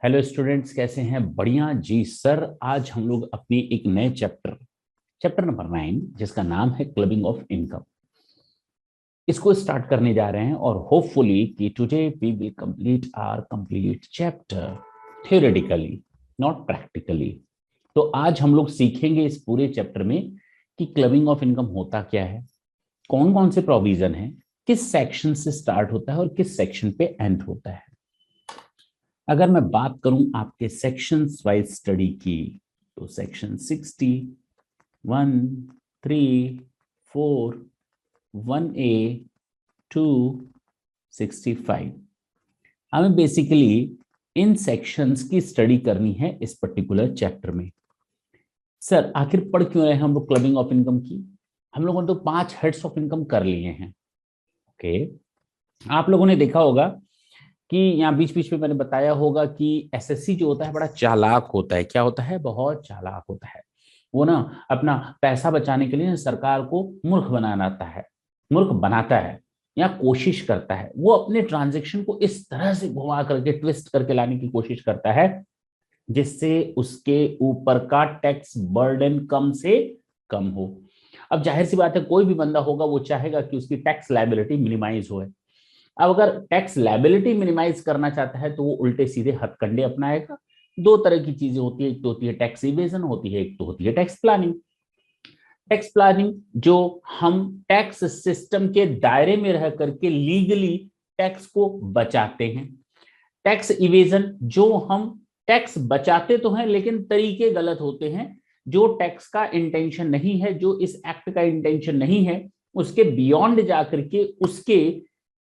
Hello students, कैसे हैं? बढ़िया जी सर। आज हम लोग अपनी एक नए चैप्टर नंबर 9 जिसका नाम है क्लबिंग ऑफ इनकम, इसको स्टार्ट करने जा रहे हैं। और होपफुली कि today we will complete our complete chapter theoretically, not practically. तो आज हम लोग सीखेंगे इस पूरे चैप्टर में कि क्लबिंग ऑफ इनकम होता क्या है, कौन कौन से प्रोविजन है, किस सेक्शन से स्टार्ट होता है और किस सेक्शन पे एंड होता है। अगर मैं बात करूं आपके सेक्शन वाइज स्टडी की, तो सेक्शन 60, 1, 3, 4, 1A, 2, 65, हमें बेसिकली इन सेक्शंस की स्टडी करनी है इस पर्टिकुलर चैप्टर में। सर आखिर पढ़ क्यों रहे हैं हम लोग क्लबिंग ऑफ इनकम की? हम लोगों ने तो 5 हेड्स ऑफ इनकम कर लिए हैं। ओके, आप लोगों ने देखा होगा कि यहाँ बीच बीच में मैंने बताया होगा कि एसएससी जो होता है बड़ा चालाक होता है। क्या होता है? बहुत चालाक होता है। वो ना अपना पैसा बचाने के लिए सरकार को मूर्ख बनाता है, मूर्ख बनाता है या कोशिश करता है। वो अपने ट्रांजेक्शन को इस तरह से घुमा करके ट्विस्ट करके लाने की कोशिश करता है जिससे उसके ऊपर का टैक्स बर्डन कम से कम हो। अब जाहिर सी बात है, कोई भी बंदा होगा वो चाहेगा कि उसकी टैक्स लायबिलिटी मिनिमाइज हो। अब अगर टैक्स लायबिलिटी मिनिमाइज करना चाहता है तो वो उल्टे सीधे हथकंडे अपनाएगा। दो तरह की चीजें होती है, एक तो होती है टैक्स इवेजन होती है, एक तो होती है टैक्स प्लानिंग। टैक्स प्लानिंग जो हम टैक्स सिस्टम के दायरे में रह करके लीगली टैक्स को बचाते हैं। टैक्स इवेजन जो हम टैक्स बचाते तो हैं लेकिन तरीके गलत होते हैं। जो टैक्स का इंटेंशन नहीं है, जो इस एक्ट का इंटेंशन नहीं है, उसके बियॉन्ड जाकर के उसके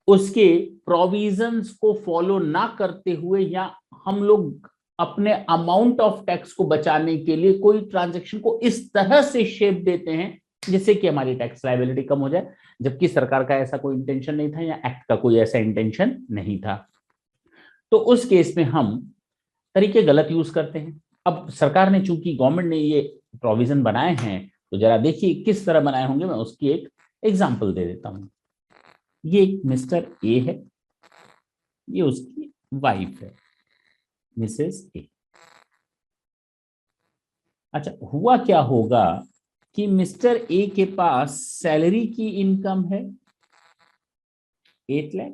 उसके प्रोविजंस को फॉलो ना करते हुए या हम लोग अपने अमाउंट ऑफ टैक्स को बचाने के लिए कोई ट्रांजैक्शन को इस तरह से शेप देते हैं जिससे कि हमारी टैक्स लायबिलिटी कम हो जाए, जबकि सरकार का ऐसा कोई इंटेंशन नहीं था या एक्ट का कोई ऐसा इंटेंशन नहीं था। तो उस केस में हम तरीके गलत यूज करते हैं। अब सरकार ने, चूंकि गवर्नमेंट ने ये प्रोविजन बनाए हैं, तो जरा देखिए किस तरह बनाए होंगे। मैं उसकी एक एग्जांपल दे देता हूं। ये मिस्टर ए है, ये उसकी वाइफ है, मिसेस ए। अच्छा, हुआ क्या होगा कि मिस्टर ए के पास सैलरी की इनकम है 8 लाख,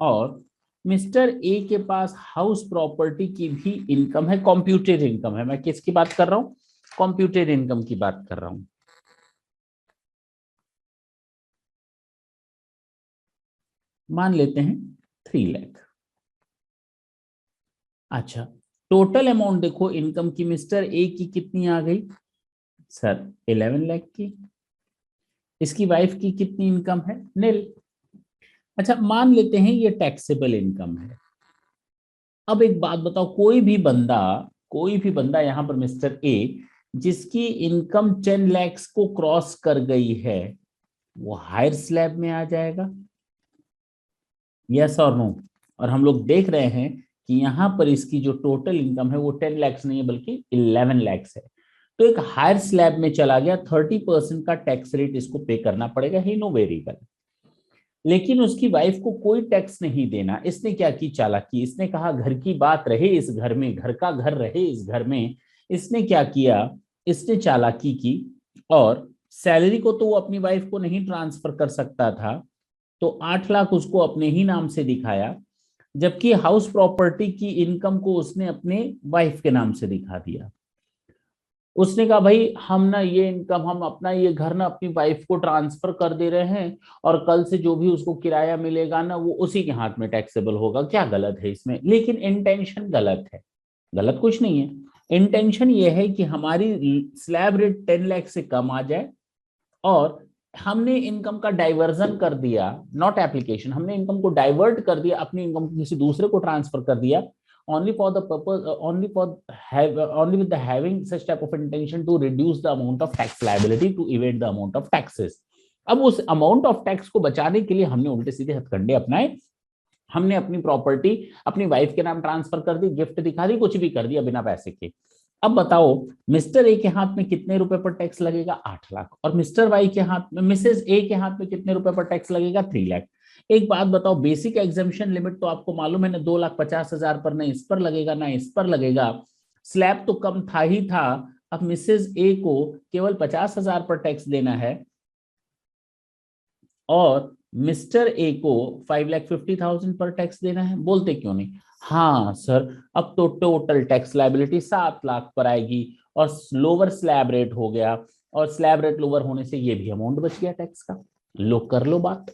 और मिस्टर ए के पास हाउस प्रॉपर्टी की भी इनकम है, कंप्यूटेड इनकम है। मैं किसकी बात कर रहा हूं? कंप्यूटेड इनकम की बात कर रहा हूं। मान लेते हैं 3 लाख। अच्छा, टोटल अमाउंट देखो इनकम की मिस्टर ए की कितनी आ गई सर? 11 लाख की। इसकी वाइफ की कितनी इनकम है? नील। अच्छा, मान लेते हैं ये टैक्सेबल इनकम है। अब एक बात बताओ, कोई भी बंदा यहां पर मिस्टर ए जिसकी इनकम 10 लाख को क्रॉस कर गई है, वो हायर स्लैब में आ जाएगा? यस और नो? और हम लोग देख रहे हैं कि यहां पर इसकी जो टोटल इनकम है वो 10 लाख नहीं है बल्कि 11 लाख है। तो एक हायर स्लैब में चला गया, 30% का टैक्स रेट इसको पे करना पड़ेगा, ही नो वेरिएबल। लेकिन उसकी वाइफ को कोई टैक्स नहीं देना। इसने क्या की चालाकी, इसने कहा घर की बात रहे इस घर में, घर का घर रहे इस घर में। इसने क्या किया, इसने चालाकी की और सैलरी को तो वो अपनी वाइफ को नहीं ट्रांसफर कर सकता था, तो 8 लाख उसको अपने ही नाम से दिखाया, जबकि हाउस प्रॉपर्टी की इनकम को उसने अपने वाइफ के नाम से दिखा दिया। उसने कहा भाई हम ना ये इनकम, हम अपना ये घर ना अपनी वाइफ को ट्रांसफर कर दे रहे हैं, और कल से जो भी उसको किराया मिलेगा ना वो उसी के हाथ में टैक्सेबल होगा। क्या गलत है इसमें? लेकिन इंटेंशन गलत है। गलत कुछ नहीं है, इंटेंशन ये है कि हमारी स्लैब रेट 10 लाख से कम आ जाए, और हमने इनकम का डाइवर्जन कर दिया, नॉट एप्लीकेशन, हमने इनकम को डाइवर्ट कर दिया, अपनी इनकम को किसी दूसरे को ट्रांसफर कर दिया, only for the purpose only for have only with the having such type of intention to reduce the amount of tax liability, to evade the amount of taxes। अब उस अमाउंट ऑफ टैक्स को बचाने के लिए हमने उल्टे सीधे हथकंडे अपनाए। हमने अपनी प्रॉपर्टी अपनी वाइफ के नाम ट्रांसफर कर दी, गिफ्ट दिखा दी, कुछ भी कर दिया बिना पैसे के। अब बताओ मिस्टर ए के हाथ में कितने रुपए पर टैक्स लगेगा? 8 लाख। और मिस्टर वाई के हाथ में, मिसेस ए के हाथ में कितने रुपए पर टैक्स लगेगा? 3 लाख। एक बात बताओ, बेसिक एग्जामिशन लिमिट तो आपको मालूम है ना, 2,50,000 पर, ना इस पर लगेगा ना इस पर लगेगा। स्लैब तो कम था ही था। अब मिसेज ए को केवल 50,000 पर टैक्स देना है और मिस्टर ए को 5,50,000 पर टैक्स देना है। बोलते क्यों नहीं? हाँ सर, अब तो टोटल टैक्स लायबिलिटी 7 लाख पर आएगी और लोअर स्लैब रेट हो गया, और स्लैब रेट लोअर होने से ये भी अमाउंट बच गया टैक्स का। लो कर लो बात।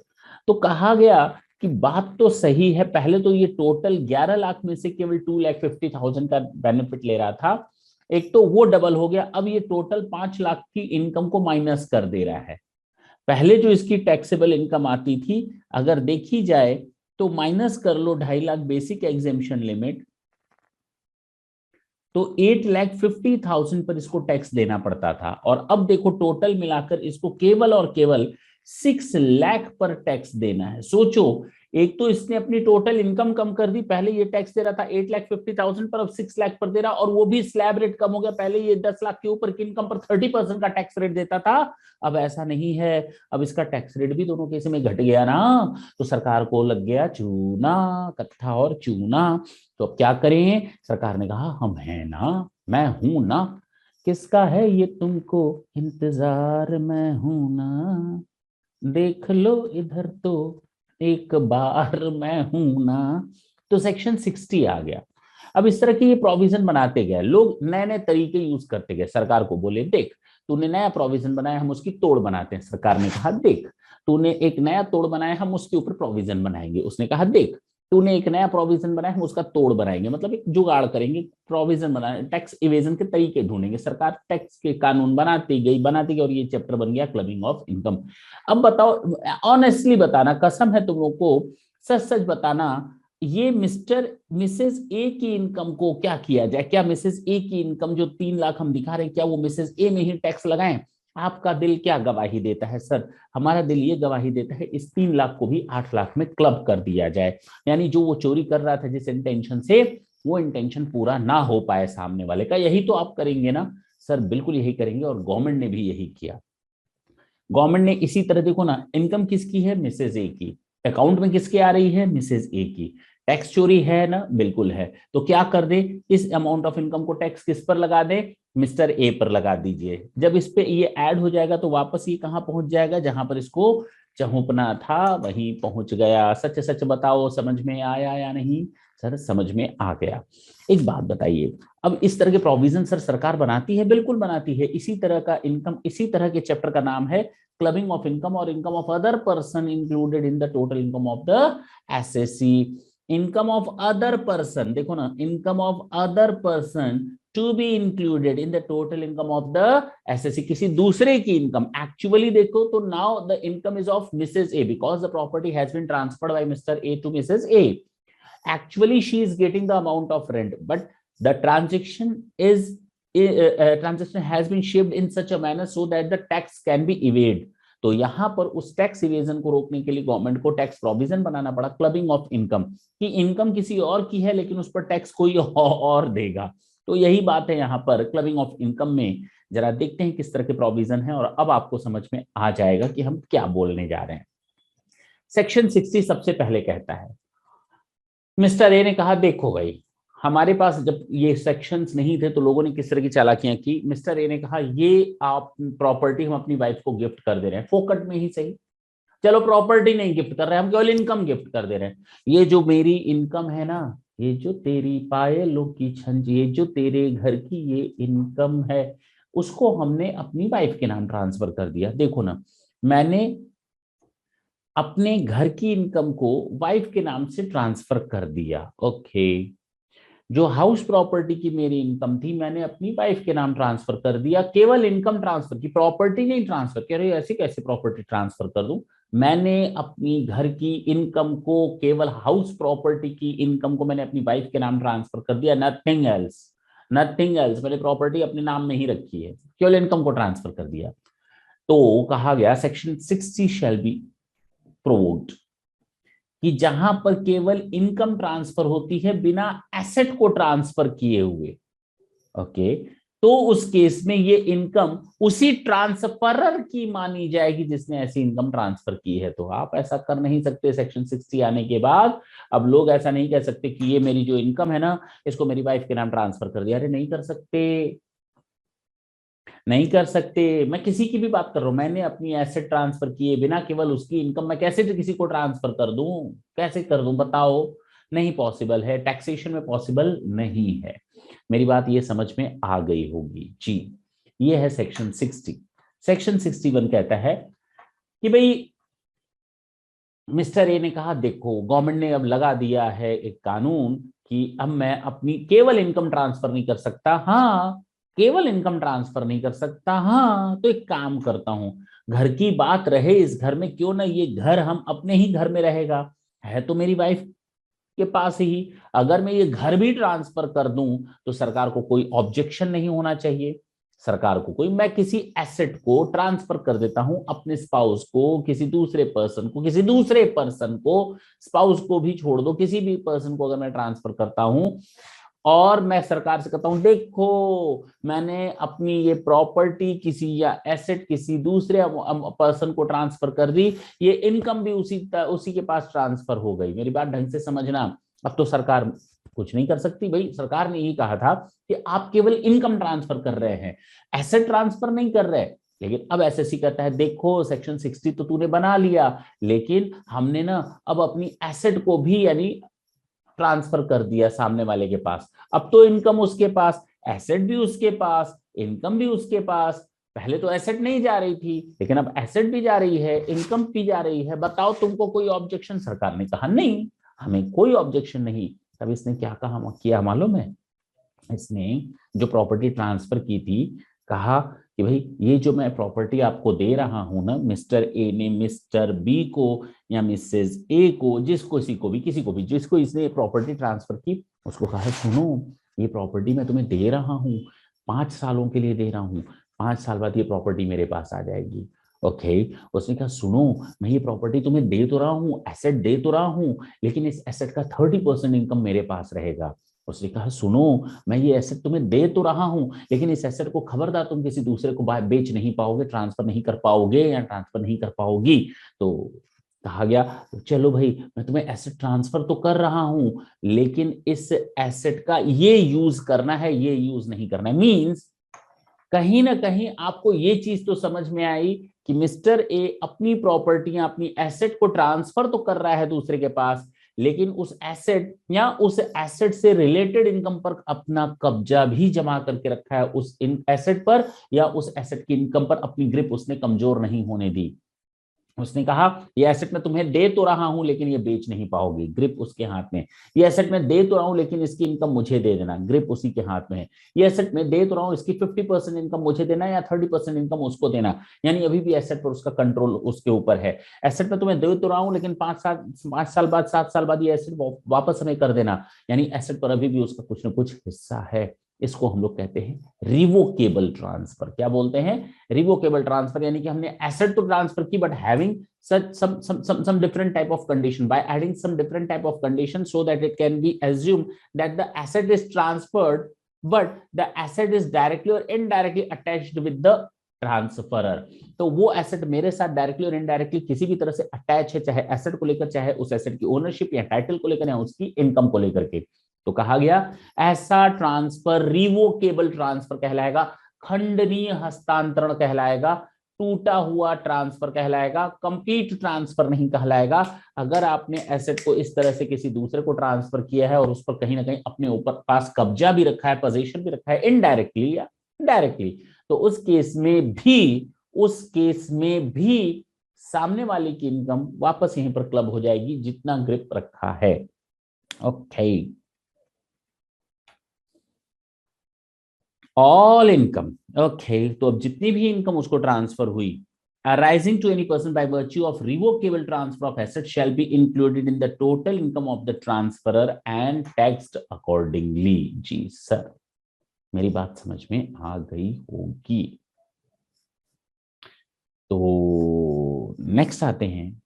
तो कहा गया कि बात तो सही है, पहले तो ये टोटल 11 लाख में से केवल 2,50,000 का बेनिफिट ले रहा था, एक तो वो डबल हो गया, अब ये टोटल 5 लाख की इनकम को माइनस कर दे रहा है। पहले जो इसकी टैक्सेबल इनकम आती थी, अगर देखी जाए तो माइनस कर लो 2.5 लाख बेसिक एग्जेम्पशन लिमिट, तो 8,50,000 पर इसको टैक्स देना पड़ता था। और अब देखो टोटल मिलाकर इसको केवल और केवल 6 लाख पर टैक्स देना है। सोचो, एक तो इसने अपनी टोटल इनकम कम कर दी, पहले ये टैक्स दे रहा था 8,50,000 पर, अब 6 लाख पर दे रहा, और वो भी स्लैब रेट कम हो गया। पहले ये 10 लाख के ऊपर की इनकम पर 30% का टैक्स रेट देता था, अब ऐसा नहीं है, अब इसका टैक्स रेट भी दोनों केस में घट गया ना। तो सरकार को लग गया चूना, कत्था और चूना। तो अब क्या करें? सरकार ने कहा हम हैं ना, मैं हूं ना, किसका है ये तुमको इंतजार, मैं हूं ना, देख लो इधर तो एक बार, मैं हूं ना। तो सेक्शन 60 आ गया। अब इस तरह के ये प्रोविजन बनाते गए लोग, नए नए तरीके यूज करते गए। सरकार को बोले देख, तूने नया प्रोविजन बनाया, हम उसकी तोड़ बनाते हैं। सरकार ने कहा देख, तूने एक नया तोड़ बनाया, हम उसके ऊपर प्रोविजन बनाएंगे। उसने कहा देख, तूने एक नया प्रोविजन बनाया, हम उसका तोड़ बनाएंगे, मतलब एक जुगाड़ करेंगे, प्रोविजन बनाए, टैक्स इवेजन के तरीके ढूंढेंगे। सरकार टैक्स के कानून बनाती गई और ये चैप्टर बन गया क्लबिंग ऑफ इनकम। अब बताओ, ऑनेस्टली बताना, कसम है तुम लोग को, सच सच बताना, ये मिस्टर मिसेस ए की इनकम को क्या किया जाए? क्या मिसेस ए की इनकम जो 3 लाख हम दिखा रहे हैं, क्या वो मिसेस ए में ही टैक्स लगाएं? आपका दिल क्या गवाही देता है? सर, हमारा दिल ये गवाही देता है इस 3 लाख को भी 8 लाख में क्लब कर दिया जाए, यानी जो वो चोरी कर रहा था जिस इंटेंशन से, वो इंटेंशन पूरा ना हो पाए सामने वाले का। यही तो आप करेंगे ना? सर बिल्कुल यही करेंगे, और गवर्नमेंट ने भी यही किया। गवर्नमेंट ने इसी तरह, देखो ना, इनकम किसकी है? मिसेज ए की। अकाउंट में किसके आ रही है? मिसेज ए की। टैक्स चोरी है ना? बिल्कुल है। तो क्या कर दे, इस अमाउंट ऑफ इनकम को टैक्स किस पर लगा दे? मिस्टर ए पर लगा दीजिए। जब इस पे ये ऐड हो जाएगा तो वापस ये कहां पहुंच जाएगा? जहां पर इसको चहुपना था वहीं पहुंच गया। सच सच बताओ, समझ में आया या नहीं? सर समझ में आ गया। एक बात बताइए, अब इस तरह के प्रोविजन सर सरकार बनाती है? बिल्कुल बनाती है। इसी तरह का इनकम, इसी तरह के चैप्टर का नाम है क्लबिंग ऑफ इनकम और income of other person included in the total income of the assessee. Income of other person, देखो ना, income of other person to be included in the total income of the assessee, किसी दूसरे की income. Actually देखो तो now the income is of Mrs A because the property has been transferred by Mr A to Mrs A. Actually she is getting the amount of rent, but the transaction has been shaped in such a manner so that the tax can be evaded. तो यहां पर उस tax evasion को रोकने के लिए government को tax provision बनाना पड़ा, क्लबिंग ऑफ इनकम, कि इनकम किसी और की है लेकिन उस पर टैक्स कोई और देगा। तो यही बात है यहाँ पर क्लबिंग ऑफ इनकम में। जरा देखते हैं किस तरह के प्रोविजन है, और अब आपको समझ में आ जाएगा कि हम क्या बोलने जा रहे हैं। सेक्शन 60 सबसे पहले कहता है, मिस्टर ए ने कहा देखो भाई, हमारे पास जब ये सेक्शंस नहीं थे तो लोगों ने किस तरह की चालाकियां की। मिस्टर ए ने कहा ये आप प्रॉपर्टी हम अपनी वाइफ को गिफ्ट कर दे रहे हैं, फोकट में ही सही, चलो प्रॉपर्टी नहीं गिफ्ट कर रहे हैं हम, केवल इनकम गिफ्ट कर दे रहे हैं। ये जो मेरी इनकम है ना, ये जो तेरी पायलों की छंज, ये जो तेरे घर की ये इनकम है, उसको हमने अपनी वाइफ के नाम ट्रांसफर कर दिया। देखो ना, मैंने अपने घर की इनकम को वाइफ के नाम से ट्रांसफर कर दिया। ओके, जो हाउस प्रॉपर्टी की मेरी इनकम थी मैंने अपनी वाइफ के नाम ट्रांसफर कर दिया, केवल इनकम ट्रांसफर की, प्रॉपर्टी नहीं ट्रांसफर। कह रहे ऐसी कैसे प्रॉपर्टी ट्रांसफर कर दूं? मैंने अपनी घर की इनकम को, केवल हाउस प्रॉपर्टी की इनकम को मैंने अपनी वाइफ के नाम ट्रांसफर कर दिया, नथिंग एल्स, नथिंग एल्स। मैंने प्रॉपर्टी अपने नाम नहीं रखी है, केवल इनकम को ट्रांसफर कर दिया। तो कहा गया सेक्शन 60 शैल बी प्रोवोक्ड, कि जहां पर केवल इनकम ट्रांसफर होती है बिना एसेट को ट्रांसफर किए हुए। ओके, तो उस केस में ये इनकम उसी ट्रांसफरर की मानी जाएगी जिसने ऐसी इनकम ट्रांसफर की है। तो आप ऐसा कर नहीं सकते सेक्शन 60 आने के बाद। अब लोग ऐसा नहीं कह सकते कि ये मेरी जो इनकम है ना, इसको मेरी वाइफ के नाम ट्रांसफर कर दिया। अरे नहीं कर सकते, नहीं कर सकते। मैं किसी की भी बात कर रहा हूं, मैंने अपनी एसेट ट्रांसफर किए बिना केवल उसकी इनकम मैं कैसे किसी को ट्रांसफर कर दूं, कैसे कर दूं बताओ? नहीं पॉसिबल है, टैक्सेशन में पॉसिबल नहीं है। मेरी बात ये समझ में आ गई होगी जी। ये है सेक्शन 60। सेक्शन 61 कहता है कि भाई मिस्टर ए ने कहा देखो गवर्नमेंट ने अब लगा दिया है एक कानून कि अब मैं अपनी केवल इनकम ट्रांसफर नहीं कर सकता। हाँ, केवल इनकम ट्रांसफर नहीं कर सकता। हाँ, तो एक काम करता हूं, घर की बात रहे इस घर में, क्यों ना ये घर हम अपने ही घर में रहेगा, है तो मेरी वाइफ के पास ही। अगर मैं ये घर भी ट्रांसफर कर दूं तो सरकार को कोई ऑब्जेक्शन नहीं होना चाहिए। सरकार को कोई, मैं किसी एसेट को ट्रांसफर कर देता हूं अपने स्पाउस को, किसी दूसरे पर्सन को, किसी दूसरे पर्सन को, स्पाउस को भी छोड़ दो, किसी भी पर्सन को अगर मैं ट्रांसफर करता हूं और मैं सरकार से कहता हूं देखो मैंने अपनी ये प्रॉपर्टी किसी या एसेट किसी दूसरे पर्सन को ट्रांसफर कर दी, ये इनकम भी उसी के पास ट्रांसफर हो गई। मेरी बात ढंग से समझना। अब तो सरकार कुछ नहीं कर सकती भाई, सरकार ने ही कहा था कि आप केवल इनकम ट्रांसफर कर रहे हैं, एसेट ट्रांसफर नहीं कर रहे। लेकिन अब एसएससी कहता है देखो सेक्शन 60 तो तूने बना लिया, लेकिन हमने ना अब अपनी एसेट को भी यानी ट्रांसफर कर दिया सामने वाले के पास। अब तो इनकम उसके पास, एसेट भी उसके पास, इनकम भी उसके पास। पहले तो एसेट नहीं जा रही थी, लेकिन अब एसेट भी जा रही है, इनकम भी जा रही है। बताओ तुमको कोई ऑब्जेक्शन? सरकार ने कहा नहीं, हमें कोई ऑब्जेक्शन नहीं। तब इसने क्या कहा किया मालूम है? इसने जो प्रॉपर्टी ट्रांसफर की थी, कहा कि भाई ये जो मैं प्रॉपर्टी आपको दे रहा हूं ना, मिस्टर ए ने मिस्टर बी को या मिसेस ए को, जिसको किसी को भी जिसको इसने प्रॉपर्टी ट्रांसफर की, उसको कहा सुनो ये प्रॉपर्टी मैं तुम्हें दे रहा हूं, 5 सालों के लिए दे रहा हूं, 5 साल बाद ये प्रॉपर्टी मेरे पास आ जाएगी। ओके, उसने कहा सुनो मैं ये प्रॉपर्टी तुम्हें दे तो रहा हूँ, एसेट दे तो रहा हूँ, लेकिन इस एसेट का 30% इनकम मेरे पास रहेगा। उसने कहा सुनो मैं ये एसेट तुम्हें दे तो रहा हूं, लेकिन इस एसेट को खबरदार तुम किसी दूसरे को बेच नहीं पाओगे, ट्रांसफर नहीं कर पाओगे या ट्रांसफर नहीं कर पाओगी। तो कहा गया चलो भाई मैं तुम्हें एसेट ट्रांसफर तो कर रहा हूं, लेकिन इस एसेट का ये यूज करना है, ये यूज नहीं करना है। मींस कहीं ना कहीं आपको ये चीज तो समझ में आई कि मिस्टर ए अपनी प्रॉपर्टियां अपनी एसेट को ट्रांसफर तो कर रहा है दूसरे के पास, लेकिन उस एसेट या उस एसेट से रिलेटेड इनकम पर अपना कब्जा भी जमा करके रखा है। उस एसेट पर या उस एसेट की इनकम पर अपनी ग्रिप उसने कमजोर नहीं होने दी। उसने कहा ये एसेट मैं तुम्हें दे तो रहा हूं लेकिन ये बेच नहीं पाओगे, ग्रिप उसके हाथ में। ये एसेट मैं दे तो रहा हूं लेकिन इसकी इनकम मुझे दे देना, ग्रिप उसी के हाथ में है। ये एसेट मैं दे तो रहा हूं, इसकी 50% इनकम मुझे देना या 30% इनकम उसको देना, यानी अभी भी एसेट पर उसका कंट्रोल उसके ऊपर है। एसेट मैं तुम्हें दे तो रहा हूं लेकिन 5 साल बाद 7 साल बाद ये एसेट वापस हमें कर देना, यानी एसेट पर अभी भी उसका कुछ ना कुछ हिस्सा है। इसको हम लोग कहते हैं रिवोकेबल ट्रांसफर। क्या बोलते हैं? रिवोकेबल ट्रांसफर, यानी कि हमने एसेट तो ट्रांसफर की but having some different type of condition, by adding some different type of condition so that it can be assumed that the asset is transferred but the asset is directly or indirectly attached with the transferor. तो वो asset मेरे साथ directly और indirectly किसी भी तरह से attach है, चाहे एसेट को लेकर, चाहे उस एसेट की ओनरशिप या टाइटल को लेकर या उसकी इनकम को लेकर के। तो कहा गया ऐसा ट्रांसफर रिवोकेबल ट्रांसफर कहलाएगा, खंडनीय हस्तांतरण कहलाएगा, टूटा हुआ ट्रांसफर कहलाएगा, कंप्लीट ट्रांसफर नहीं कहलाएगा। अगर आपने एसेट को इस तरह से किसी दूसरे को ट्रांसफर किया है और उस पर कहीं ना कहीं अपने ऊपर पास कब्जा भी रखा है, पोजीशन भी रखा है इनडायरेक्टली या डायरेक्टली, तो उस केस में भी सामने वाले की इनकम वापस यहीं पर क्लब हो जाएगी जितना ग्रिप रखा है। Okay, all income. ओके, तो अब जितनी भी इनकम उसको ट्रांसफर हुई arising to any person by virtue of revocable transfer of assets shall be included in the total income of the transferor and taxed accordingly। जी sir, मेरी बात समझ में आ गई होगी। तो नेक्स्ट आते हैं।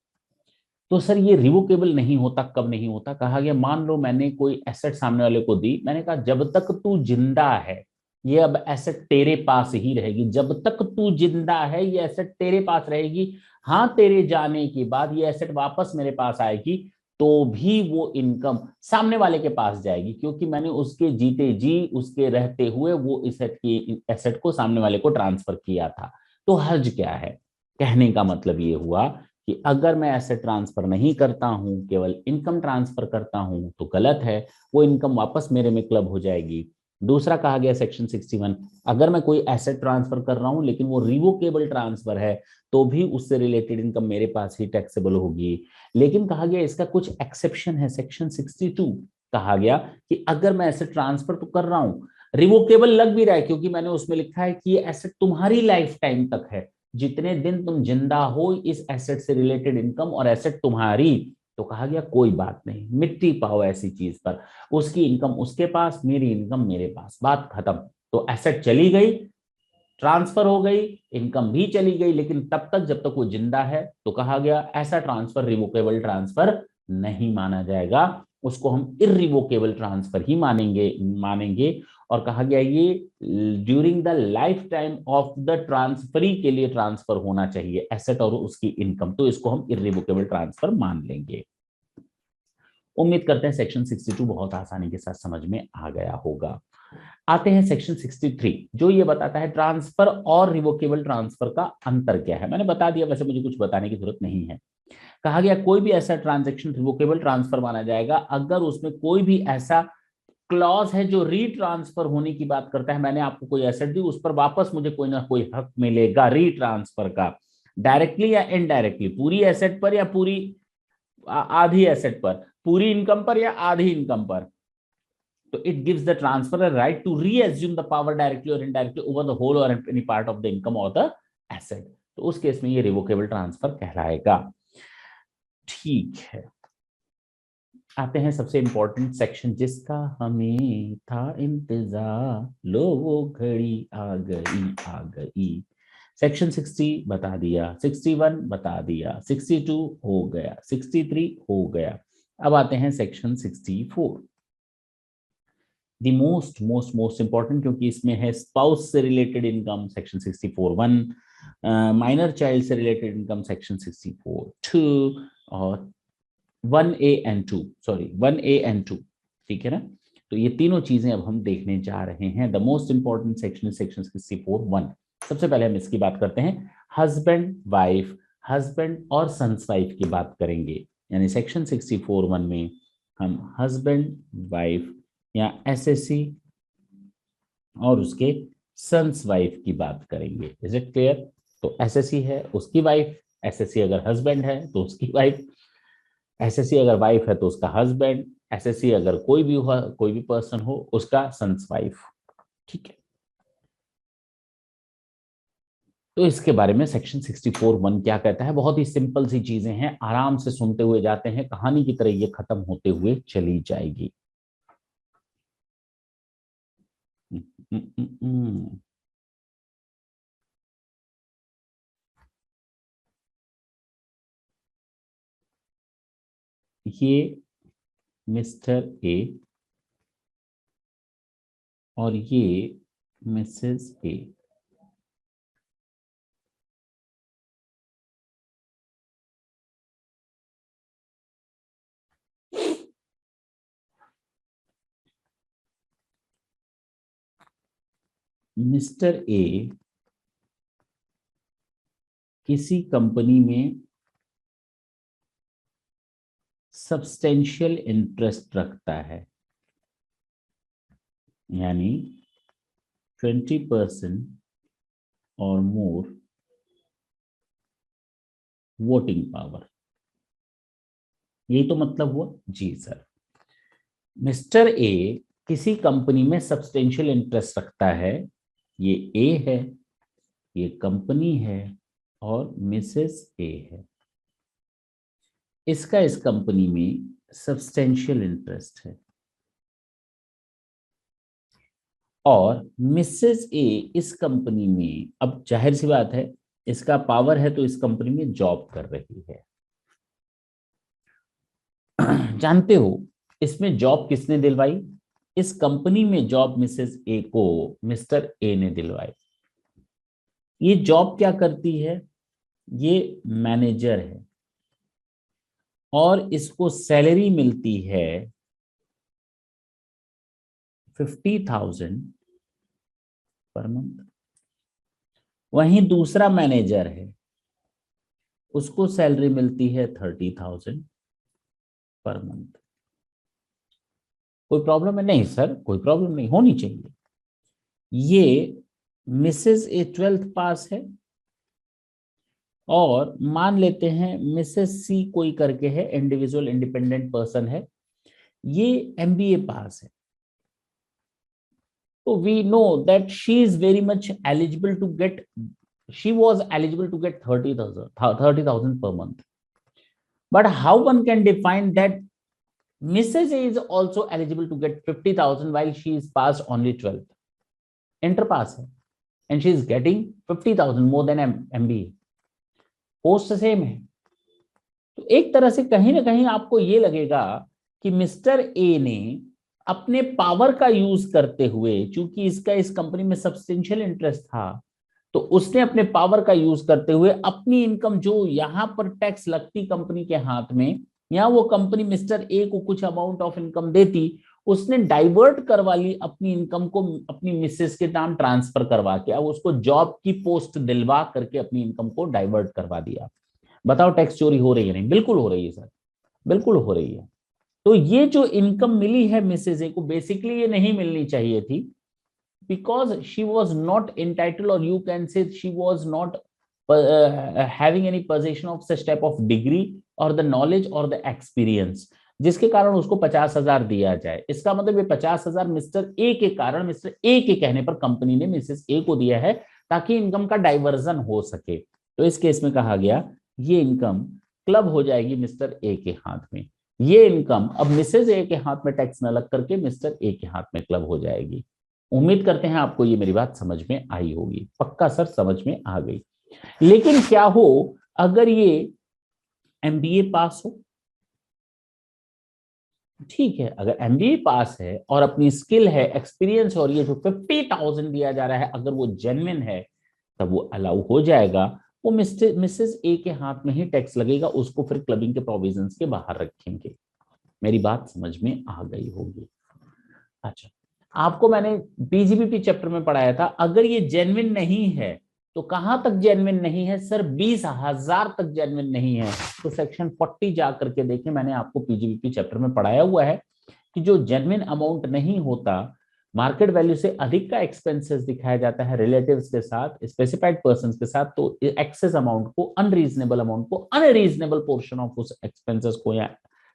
तो सर ये रिवोकेबल नहीं होता, कब नहीं होता? कहा गया मान लो मैंने कोई एसेट सामने वाले को दी, मैंने कहा जब तक तू जिंदा है ये अब एसेट तेरे पास ही रहेगी, जब तक तू जिंदा है ये एसेट तेरे पास रहेगी। हाँ, तेरे जाने के बाद ये एसेट वापस मेरे पास आएगी, तो भी वो इनकम सामने वाले के पास जाएगी, क्योंकि मैंने उसके जीते जी, उसके रहते हुए वो एसेट को सामने वाले को ट्रांसफर किया था। तो हर्ज क्या है? कहने का मतलब ये हुआ कि अगर मैं एसेट ट्रांसफर नहीं करता हूं, केवल इनकम ट्रांसफर करता हूं, तो गलत है, वो इनकम वापस मेरे में क्लब हो जाएगी। दूसरा कहा गया सेक्शन 61, अगर मैं कोई एसेट ट्रांसफर कर रहा हूं लेकिन वो रिवोकेबल ट्रांसफर है, तो भी उससे रिलेटेड इनकम मेरे पास ही टैक्सेबल होगी। लेकिन कहा गया इसका कुछ एक्सेप्शन है। सेक्शन 62 कहा गया कि अगर मैं एसेट ट्रांसफर तो कर रहा हूं, रिवोकेबल लग भी रहा है, क्योंकि मैंने उसमें लिखा है कि ये एसेट तुम्हारी लाइफ टाइम तक है, जितने दिन तुम जिंदा हो इस एसेट से रिलेटेड इनकम और एसेट तुम्हारी। तो कहा गया कोई बात नहीं, मिट्टी पाओ ऐसी चीज पर, उसकी इनकम उसके पास, मेरी इनकम मेरे पास, बात खत्म। तो एसेट चली गई, ट्रांसफर हो गई, इनकम भी चली गई, लेकिन तब तक जब तक वो जिंदा है, तो कहा गया ऐसा ट्रांसफर रिवोकेबल ट्रांसफर नहीं माना जाएगा, उसको हम इररिवोकेबल ट्रांसफर ही मानेंगे। और कहा गया ये during the life time of the transferee के लिए ट्रांसफर होना चाहिए एसेट और उसकी इनकम, तो इसको हम इररिवोकेबल ट्रांसफर मान लेंगे। उम्मीद करते हैं सेक्शन 62 बहुत आसानी के साथ समझ में आ गया होगा। आते हैं सेक्शन 63, जो ये बताता है ट्रांसफर और रिवोकेबल ट्रांसफर का अंतर क्या है। मैंने बता दिया, वैसे मुझे कुछ बताने की जरूरत नहीं है। कहा गया कोई भी ऐसा ट्रांजैक्शन रिवोकेबल ट्रांसफर माना जाएगा अगर उसमें कोई भी ऐसा क्लॉज है जो रीट्रांसफर होने की बात करता है। मैंने आपको कोई एसेट दी, उस पर वापस मुझे कोई ना कोई हक मिलेगा रीट्रांसफर का, डायरेक्टली या इनडायरेक्टली, पूरी एसेट पर या पूरी आधी एसेट पर, पूरी इनकम पर या आधी इनकम पर। तो it gives the transferor right to reassume the power directly or indirectly over the whole or any part of the income or the asset। तो उस केस में ये रिवोकेबल ट्रांसफर कहलाएगा। ठीक है, आते हैं सबसे इंपॉर्टेंट सेक्शन जिसका हमें था इंतजार, लो वो घड़ी आ गई आ गई। सेक्शन 60 बता दिया, 61 बता दिया, 62 हो गया, 63 हो गया। अब आते हैं सेक्शन 64, द मोस्ट इंपॉर्टेंट, क्योंकि इसमें है स्पाउस से related income section 64(1), minor child से रिलेटेड इनकम सेक्शन 64(2), और 1A and 2, sorry 1A and 2, ठीक है ना। तो ये तीनों चीजें अब हम देखने जा रहे हैं। The most important section section 64(1). सबसे पहले हम इसकी बात करते हैं, हस्बैंड वाइफ, हस्बैंड और सन्स वाइफ की बात करेंगे। यानी सेक्शन 64(1) में हम हस्बैंड वाइफ या एसएससी और उसके सन्स वाइफ की बात करेंगे। Is it clear? तो एसएससी है उसकी वाइफ, एसएससी अगर हस्बैंड है तो उसकी वाइफ, एसएससी अगर वाइफ है तो उसका हस्बैंड, एसएससी अगर कोई भी पर्सन हो उसका सन्स वाइफ। ठीक है, तो इसके बारे में सेक्शन 64(1) क्या कहता है? बहुत ही सिंपल सी चीजें हैं, आराम से सुनते हुए जाते हैं, कहानी की तरह ये खत्म होते हुए चली जाएगी। ये मिस्टर ए और ये मिसेस ए। मिस्टर ए किसी कंपनी में सब्सटेंशियल इंटरेस्ट रखता है, यानी 20% और मोर वोटिंग पावर। यही तो मतलब हुआ जी सर। मिस्टर ए किसी कंपनी में सब्सटेंशियल इंटरेस्ट रखता है, ये ए है, ये कंपनी है, और मिसेस ए है, इसका इस कंपनी में सब्सटेंशियल इंटरेस्ट है। और मिसेस ए इस कंपनी में, अब जाहिर सी बात है इसका पावर है तो इस कंपनी में जॉब कर रही है। जानते हो इसमें जॉब किसने दिलवाई? इस कंपनी में जॉब मिसेस ए को मिस्टर ए ने दिलवाई। ये जॉब क्या करती है? ये मैनेजर है और इसको सैलरी मिलती है 50,000 पर मंथ। वहीं दूसरा मैनेजर है, उसको सैलरी मिलती है 30,000 पर मंथ। कोई प्रॉब्लम है? नहीं सर, कोई प्रॉब्लम नहीं होनी चाहिए। ये मिसेस ए 12th पास है और मान लेते हैं मिसेस सी कोई करके है, इंडिविजुअल इंडिपेंडेंट पर्सन है, ये एमबीए पास है। तो we know that she is very much eligible to get, she was eligible to get 30,000 per month. But how one can define that Mrs. A is also eligible to get 50,000 while she is passed only 12th? Inter pass है and she is getting 50,000 more than MBA. Post same है। तो एक तरह से कहीं ना कहीं आपको ये लगेगा कि मिस्टर ए ने अपने पावर का यूज करते हुए, चूंकि इसका इस कंपनी में सब्सटेंशियल इंटरेस्ट था, तो उसने अपने पावर का यूज करते हुए अपनी इनकम जो यहां पर टैक्स लगती कंपनी के हाथ में, या वो कंपनी मिस्टर ए को कुछ अमाउंट ऑफ इनकम देती, उसने डाइवर्ट करवा ली अपनी इनकम को, अपनी मिसेस के नाम ट्रांसफर करवा के, अब उसको जॉब की पोस्ट दिलवा करके अपनी इनकम को डाइवर्ट करवा दिया। बताओ टैक्स चोरी हो रही है? नहीं, बिल्कुल हो रही है सर, बिल्कुल हो रही है। तो ये जो इनकम मिली है मिसेस ए को, बेसिकली ये नहीं मिलनी चाहिए थी, because she was not entitled, or you can say she was not having any possession of such type of degree or the knowledge or the experience, जिसके कारण उसको 50,000 दिया जाए। इसका मतलब ये 50,000 मिस्टर ए के कारण, मिस्टर ए के कहने पर कंपनी ने मिसेस ए को दिया है ताकि इनकम का डाइवर्जन हो सके। तो इस केस में कहा गया ये इनकम क्लब हो जाएगी मिस्टर ए के हाथ में। ये इनकम अब मिसेस ए के हाथ में टैक्स न लग करके मिस्टर ए के हाथ में क्लब हो जाएगी। उम्मीद करते हैं आपको ये मेरी बात समझ में आई होगी। पक्का सर समझ में आ गई। लेकिन क्या हो अगर ये एमबीए पास हो? ठीक है, अगर एमबीए पास है और अपनी स्किल है, एक्सपीरियंस, और ये जो 50,000 दिया जा रहा है अगर वो जेन्युइन है, तब वो अलाउ हो जाएगा। वो मिसेस ए के हाथ में ही टैक्स लगेगा, उसको फिर क्लबिंग के प्रोविजंस के बाहर रखेंगे। मेरी बात समझ में आ गई होगी। अच्छा, आपको मैंने बीजीबीपी चैप्टर में पढ़ाया था, अगर ये जेन्युइन नहीं है तो कहां तक जेन्युइन नहीं है सर? 20,000 तक जेन्युइन नहीं है तो सेक्शन 40 जा करके देखें, मैंने आपको पीजीबीपी चैप्टर में पढ़ाया हुआ है कि जो जेन्युइन अमाउंट नहीं होता, मार्केट वैल्यू से अधिक का एक्सपेंसेस दिखाया जाता है रिलेटिव्स के साथ, स्पेसिफाइड पर्संस के साथ, तो एक्सेस अमाउंट को, अनरीजनेबल अमाउंट को, अनरीजनेबल पोर्शन ऑफ उस एक्सपेंसेस को या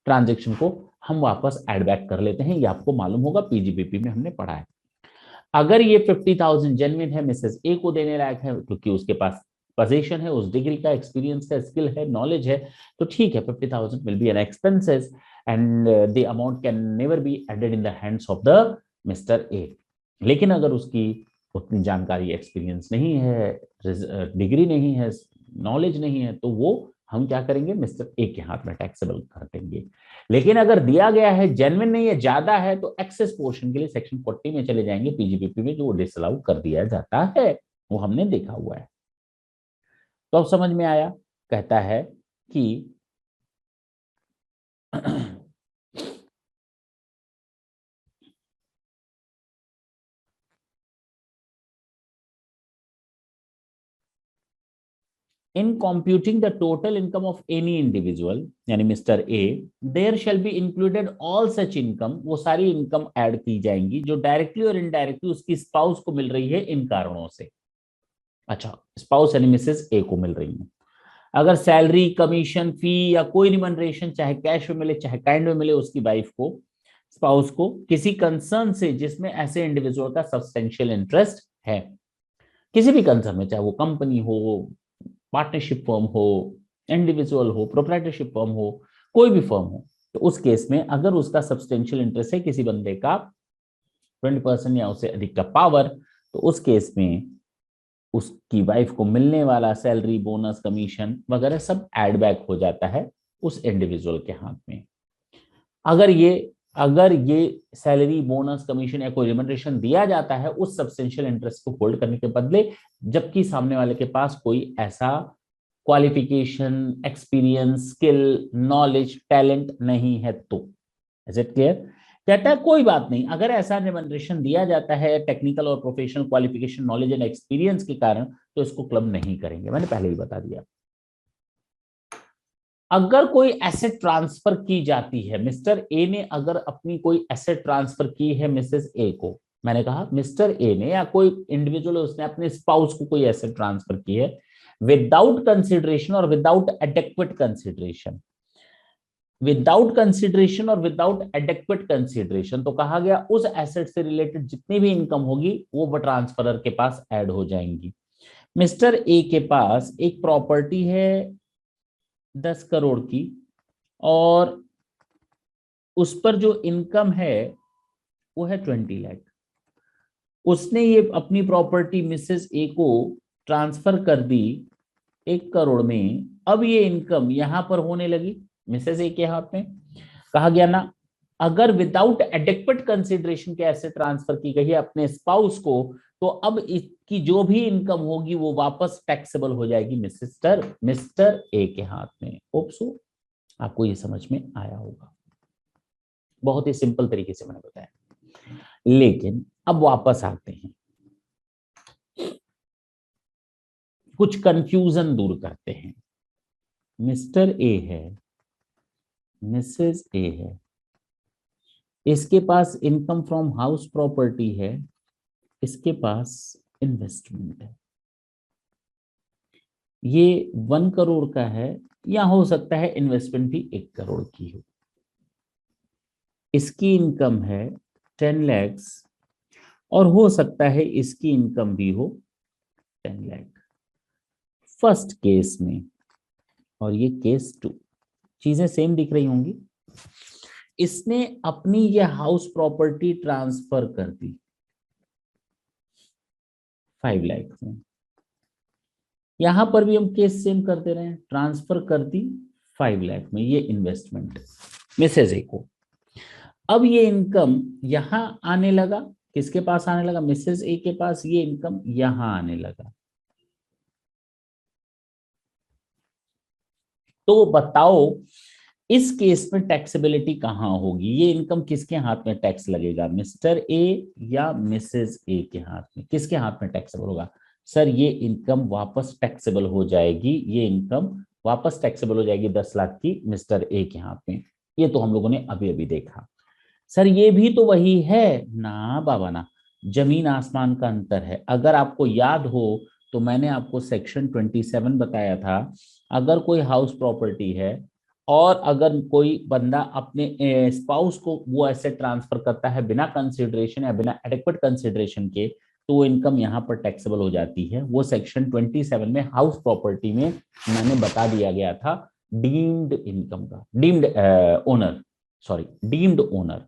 ट्रांजेक्शन को हम वापस एड बैक कर लेते हैं। ये आपको मालूम होगा, पीजीबीपी में हमने पढ़ा है। अगर ये 50,000 जेन्युइन है, मिसेस ए को देने लायक है क्योंकि उसके पास पोजीशन है, उस डिग्री का, एक्सपीरियंस का, स्किल है, नॉलेज है, तो ठीक है, 50,000 will be an expenses and the amount can never be added in the hands of the mister A. लेकिन अगर उसकी उतनी जानकारी, एक्सपीरियंस नहीं है, डिग्री नहीं है, नॉलेज नहीं है, तो वो हम क्या करेंगे? मिस्टर ए के हाथ में टैक्सेबल कर देंगे। लेकिन अगर दिया गया है जेन्युइन नहीं है, ज्यादा है, तो एक्सेस पोर्शन के लिए सेक्शन 40 में चले जाएंगे पीजीबीपी में, जो वो डिसअलाउ कर दिया जाता है, वो हमने देखा हुआ है। तो अब समझ में आया। कहता है कि in computing the total income of any individual, यानी mister A, there shall be included all such income, वो सारी इनकम ऐड की जाएंगी जो डायरेक्टली और इनडायरेक्टली उसकी स्पाउस को मिल रही है इन कारणों से। अच्छा, स्पाउस यानी मिसेस ए को मिल रही है। अगर सैलरी, कमीशन, फी या कोई रिमनरेशन, चाहे कैश में मिले चाहे काइंड में मिले, उसकी वाइफ को, स्पाउस को, किसी कंसर्न से जिसमें ऐसे इंडिविजुअल का सब्सटेंशियल इंटरेस्ट है, किसी भी कंसर्न में, चाहे वो कंपनी हो, पार्टनरशिप फर्म हो, इंडिविजुअल हो, प्रोप्राइटरशिप फर्म हो, कोई भी फर्म हो, तो उस केस में अगर उसका सब्सटेंशियल इंटरेस्ट है किसी बंदे का 20% या उससे अधिक का पावर, तो उस केस में उसकी वाइफ को मिलने वाला सैलरी, बोनस, कमीशन वगैरह सब एड बैक हो जाता है उस इंडिविजुअल के हाथ में। अगर ये अगर ये सैलरी, बोनस, कमीशन या कोई रिमनरेशन दिया जाता है उस सब्सटेंशियल इंटरेस्ट को होल्ड करने के बदले, जबकि सामने वाले के पास कोई ऐसा qualification, experience, skill, knowledge, talent नहीं है तो। Is it clear? कहता है कोई बात नहीं, अगर ऐसा रिमनरेशन दिया जाता है टेक्निकल और professional qualification, knowledge and experience के कारण, तो इसको क्लब नहीं करेंगे। मैंने पहले ही बता दिया। अगर कोई एसेट ट्रांसफर की जाती है, मिस्टर ए ने अगर अपनी कोई एसेट ट्रांसफर की है मिसेस ए को, मैंने कहा मिस्टर ए ने या कोई इंडिविजुअल उसने अपने स्पाउस को कोई एसेट ट्रांसफर की है विदाउट कंसिडरेशन और without adequate consideration, without consideration और विदाउट एडेक्वेट कंसिडरेशन, तो कहा गया उस एसेट से रिलेटेड जितनी भी इनकम होगी वो ट्रांसफरर के पास ऐड हो जाएंगी। मिस्टर ए के पास एक प्रॉपर्टी है 10 करोड़ की, और उस पर जो इनकम है वो है 20 लाख। उसने ये अपनी प्रॉपर्टी मिसेस ए को ट्रांसफर कर दी 1 करोड़ में। अब ये इनकम यहां पर होने लगी मिसेस ए के हाथ में। कहा गया ना, अगर विदाउट एडेक्वेट कंसिडरेशन के ऐसे ट्रांसफर की गई है अपने स्पाउस को, तो अब इसकी जो भी इनकम होगी वो वापस टैक्सेबल हो जाएगी मिस्टर ए के हाथ में। ओप्सो, आपको ये समझ में आया होगा। बहुत ही सिंपल तरीके से मैंने बताया। लेकिन अब वापस आते हैं, कुछ कंफ्यूजन दूर करते हैं। मिस्टर ए है, मिसेस ए है, इसके पास इनकम फ्रॉम हाउस प्रॉपर्टी है, इसके पास इन्वेस्टमेंट है। ये 1 करोड़ का है, या हो सकता है इन्वेस्टमेंट भी 1 करोड़ की हो। इसकी इनकम है 10 लाख, और हो सकता है इसकी इनकम भी हो 10 लाख। फर्स्ट केस में और ये केस 2, चीजें सेम दिख रही होंगी। इसने अपनी ये हाउस प्रॉपर्टी ट्रांसफर कर दी 5 लाख में। यहां पर भी हम केस सेम करते रहे, ट्रांसफर कर दी 5 लाख में ये इन्वेस्टमेंट मिसेज ए को। अब ये इनकम यहां आने लगा, किसके पास आने लगा? मिसेज ए के पास ये इनकम यहां आने लगा। तो बताओ इस केस में टैक्सेबिलिटी कहां होगी? ये इनकम किसके हाथ में टैक्स लगेगा, मिस्टर ए या मिसेज ए के हाथ में? किसके हाथ में टैक्सेबल होगा? सर ये इनकम वापस टैक्सेबल हो जाएगी, ये इनकम वापस टैक्सेबल हो जाएगी 10 लाख की मिस्टर ए के हाथ में। ये तो हम लोगों ने अभी अभी देखा। सर ये भी तो वही है ना बाबा ना, जमीन आसमान का अंतर है। अगर आपको याद हो तो मैंने आपको सेक्शन 27 बताया था। अगर कोई हाउस प्रॉपर्टी है और अगर कोई बंदा अपने स्पाउस को वो एसेट ट्रांसफर करता है बिना कंसिडरेशन या बिना एडेक्वेट कंसिडरेशन के, तो वो इनकम यहाँ पर टैक्सेबल हो जाती है। वो सेक्शन 27 में हाउस प्रॉपर्टी में मैंने बता दिया गया था डीम्ड इनकम का, deemed owner, sorry deemed owner,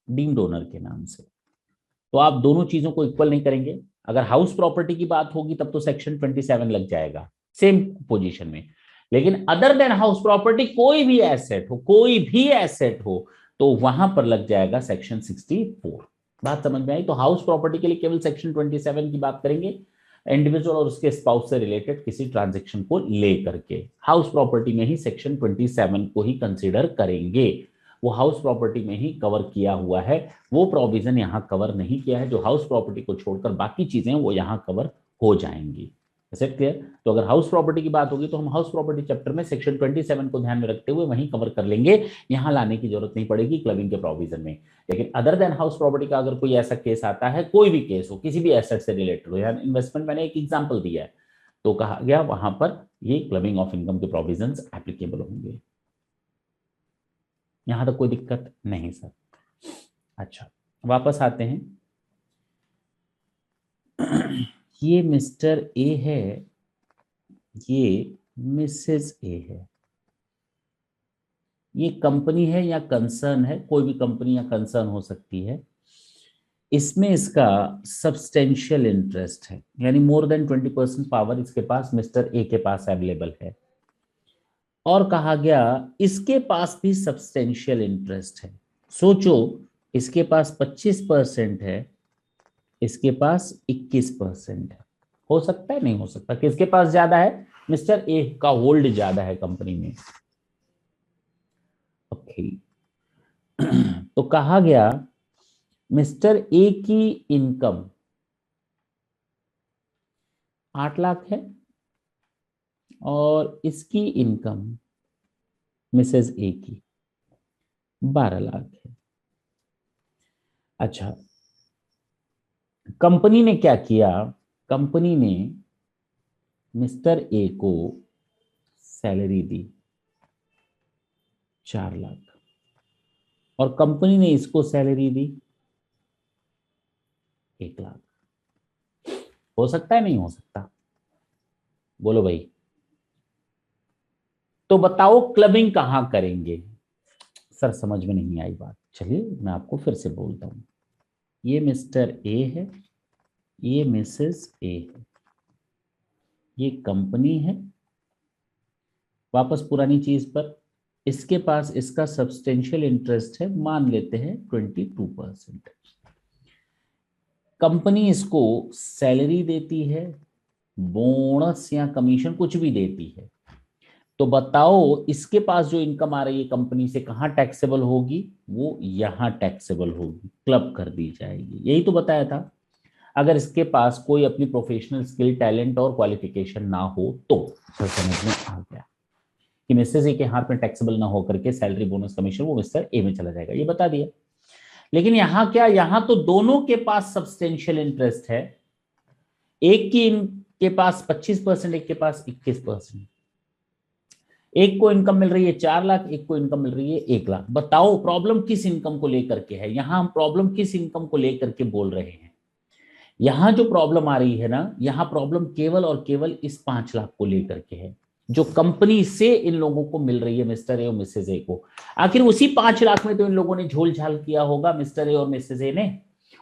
deemed owner के नाम से। तो आप दोनों चीजों को इक्वल नहीं करेंगे। अगर हाउस प्रॉपर्टी की बात होगी तब तो सेक्शन 27 लग जाएगा सेम पोजीशन में, लेकिन अदर देन हाउस प्रॉपर्टी कोई भी एसेट हो, कोई भी एसेट हो, तो वहां पर लग जाएगा सेक्शन 64। बात समझ में आई? तो हाउस प्रॉपर्टी के लिए केवल सेक्शन 27 की बात करेंगे, इंडिविजुअल और उसके स्पाउस से रिलेटेड किसी ट्रांजेक्शन को ले करके हाउस प्रॉपर्टी में ही सेक्शन 27 को ही कंसीडर करेंगे। वो हाउस प्रॉपर्टी में ही कवर किया हुआ है, वो प्रोविजन यहां कवर नहीं किया है। जो हाउस प्रॉपर्टी को छोड़कर बाकी चीजें वो यहां कवर हो जाएंगी। Is clear? तो अगर हाउस प्रॉपर्टी की बात होगी तो हम हाउस प्रॉपर्टी चैप्टर में सेक्शन 27 को ध्यान में रखते हुए वहीं कवर कर लेंगे, यहां लाने की जरूरत नहीं पड़ेगी क्लबिंग के प्रोविजन में। लेकिन अदर देन हाउस प्रॉपर्टी का अगर कोई ऐसा केस आता है, कोई भी केस हो, किसी भी एसेट से रिलेटेड हो, यानी इन्वेस्टमेंट, मैंने एक एग्जाम्पल दिया है, तो कहा गया वहां पर ये क्लबिंग ऑफ इनकम के प्रोविजन एप्लीकेबल होंगे। यहां तक कोई दिक्कत नहीं सर। अच्छा, वापस आते हैं। ये मिस्टर ए है, ये मिसेस ए है। ये कंपनी है या कंसर्न है, कोई भी कंपनी या कंसर्न हो सकती है। इसमें इसका सब्सटेंशियल इंटरेस्ट है, यानी मोर देन 20% पावर इसके पास मिस्टर ए के पास अवेलेबल है। और कहा गया इसके पास भी सब्सटेंशियल इंटरेस्ट है। सोचो, इसके पास 25% है, इसके पास 21% है। हो सकता है, नहीं हो सकता? किसके पास ज्यादा है? मिस्टर ए का होल्ड ज्यादा है कंपनी में। ओके। तो कहा गया मिस्टर ए की इनकम 8 लाख है और इसकी इनकम मिसेस ए की 12 लाख है। अच्छा, कंपनी ने क्या किया? कंपनी ने मिस्टर ए को सैलरी दी 4 लाख और कंपनी ने इसको सैलरी दी 1 लाख। हो सकता है, नहीं हो सकता? बोलो भाई। तो बताओ क्लबिंग कहां करेंगे? सर समझ में नहीं आई बात। चलिए मैं आपको फिर से बोलता हूं। ये मिस्टर ए है, ये मिसेस ए है, ये कंपनी है। वापस पुरानी चीज पर, इसके पास इसका सब्सटेंशियल इंटरेस्ट है, मान लेते हैं 22%। कंपनी इसको सैलरी देती है, बोनस या कमीशन कुछ भी देती है। तो बताओ इसके पास जो इनकम आ रही है कंपनी से कहां टैक्सेबल होगी? वो यहां टैक्सेबल होगी, क्लब कर दी जाएगी। यही तो बताया था। अगर इसके पास कोई अपनी प्रोफेशनल स्किल, टैलेंट और क्वालिफिकेशन ना हो तो समझ में आ गया कि मिस्टर ए के हाथ में टैक्सेबल ना होकर के सैलरी, बोनस, कमीशन वो मिस्टर ए में चला जाएगा, ये बता दिया। लेकिन यहां क्या, यहां तो दोनों के पास सब्सटेंशियल इंटरेस्ट है। एक की इनके पास 25%, एक के पास 21%। एक को इनकम मिल रही है 4 लाख, एक को इनकम मिल रही है 1 लाख। बताओ प्रॉब्लम किस इनकम को लेकर के है? यहां हम प्रॉब्लम किस इनकम को लेकर के बोल रहे हैं? यहां जो प्रॉब्लम आ रही है ना, यहां प्रॉब्लम केवल और केवल इस 5 लाख को लेकर के है जो कंपनी से इन लोगों को मिल रही है, मिस्टर ए और मिसेज ए को। आखिर उसी 5 लाख में तो इन लोगों ने झोल झाल किया होगा, मिस्टर ए और मिसेज ए ने।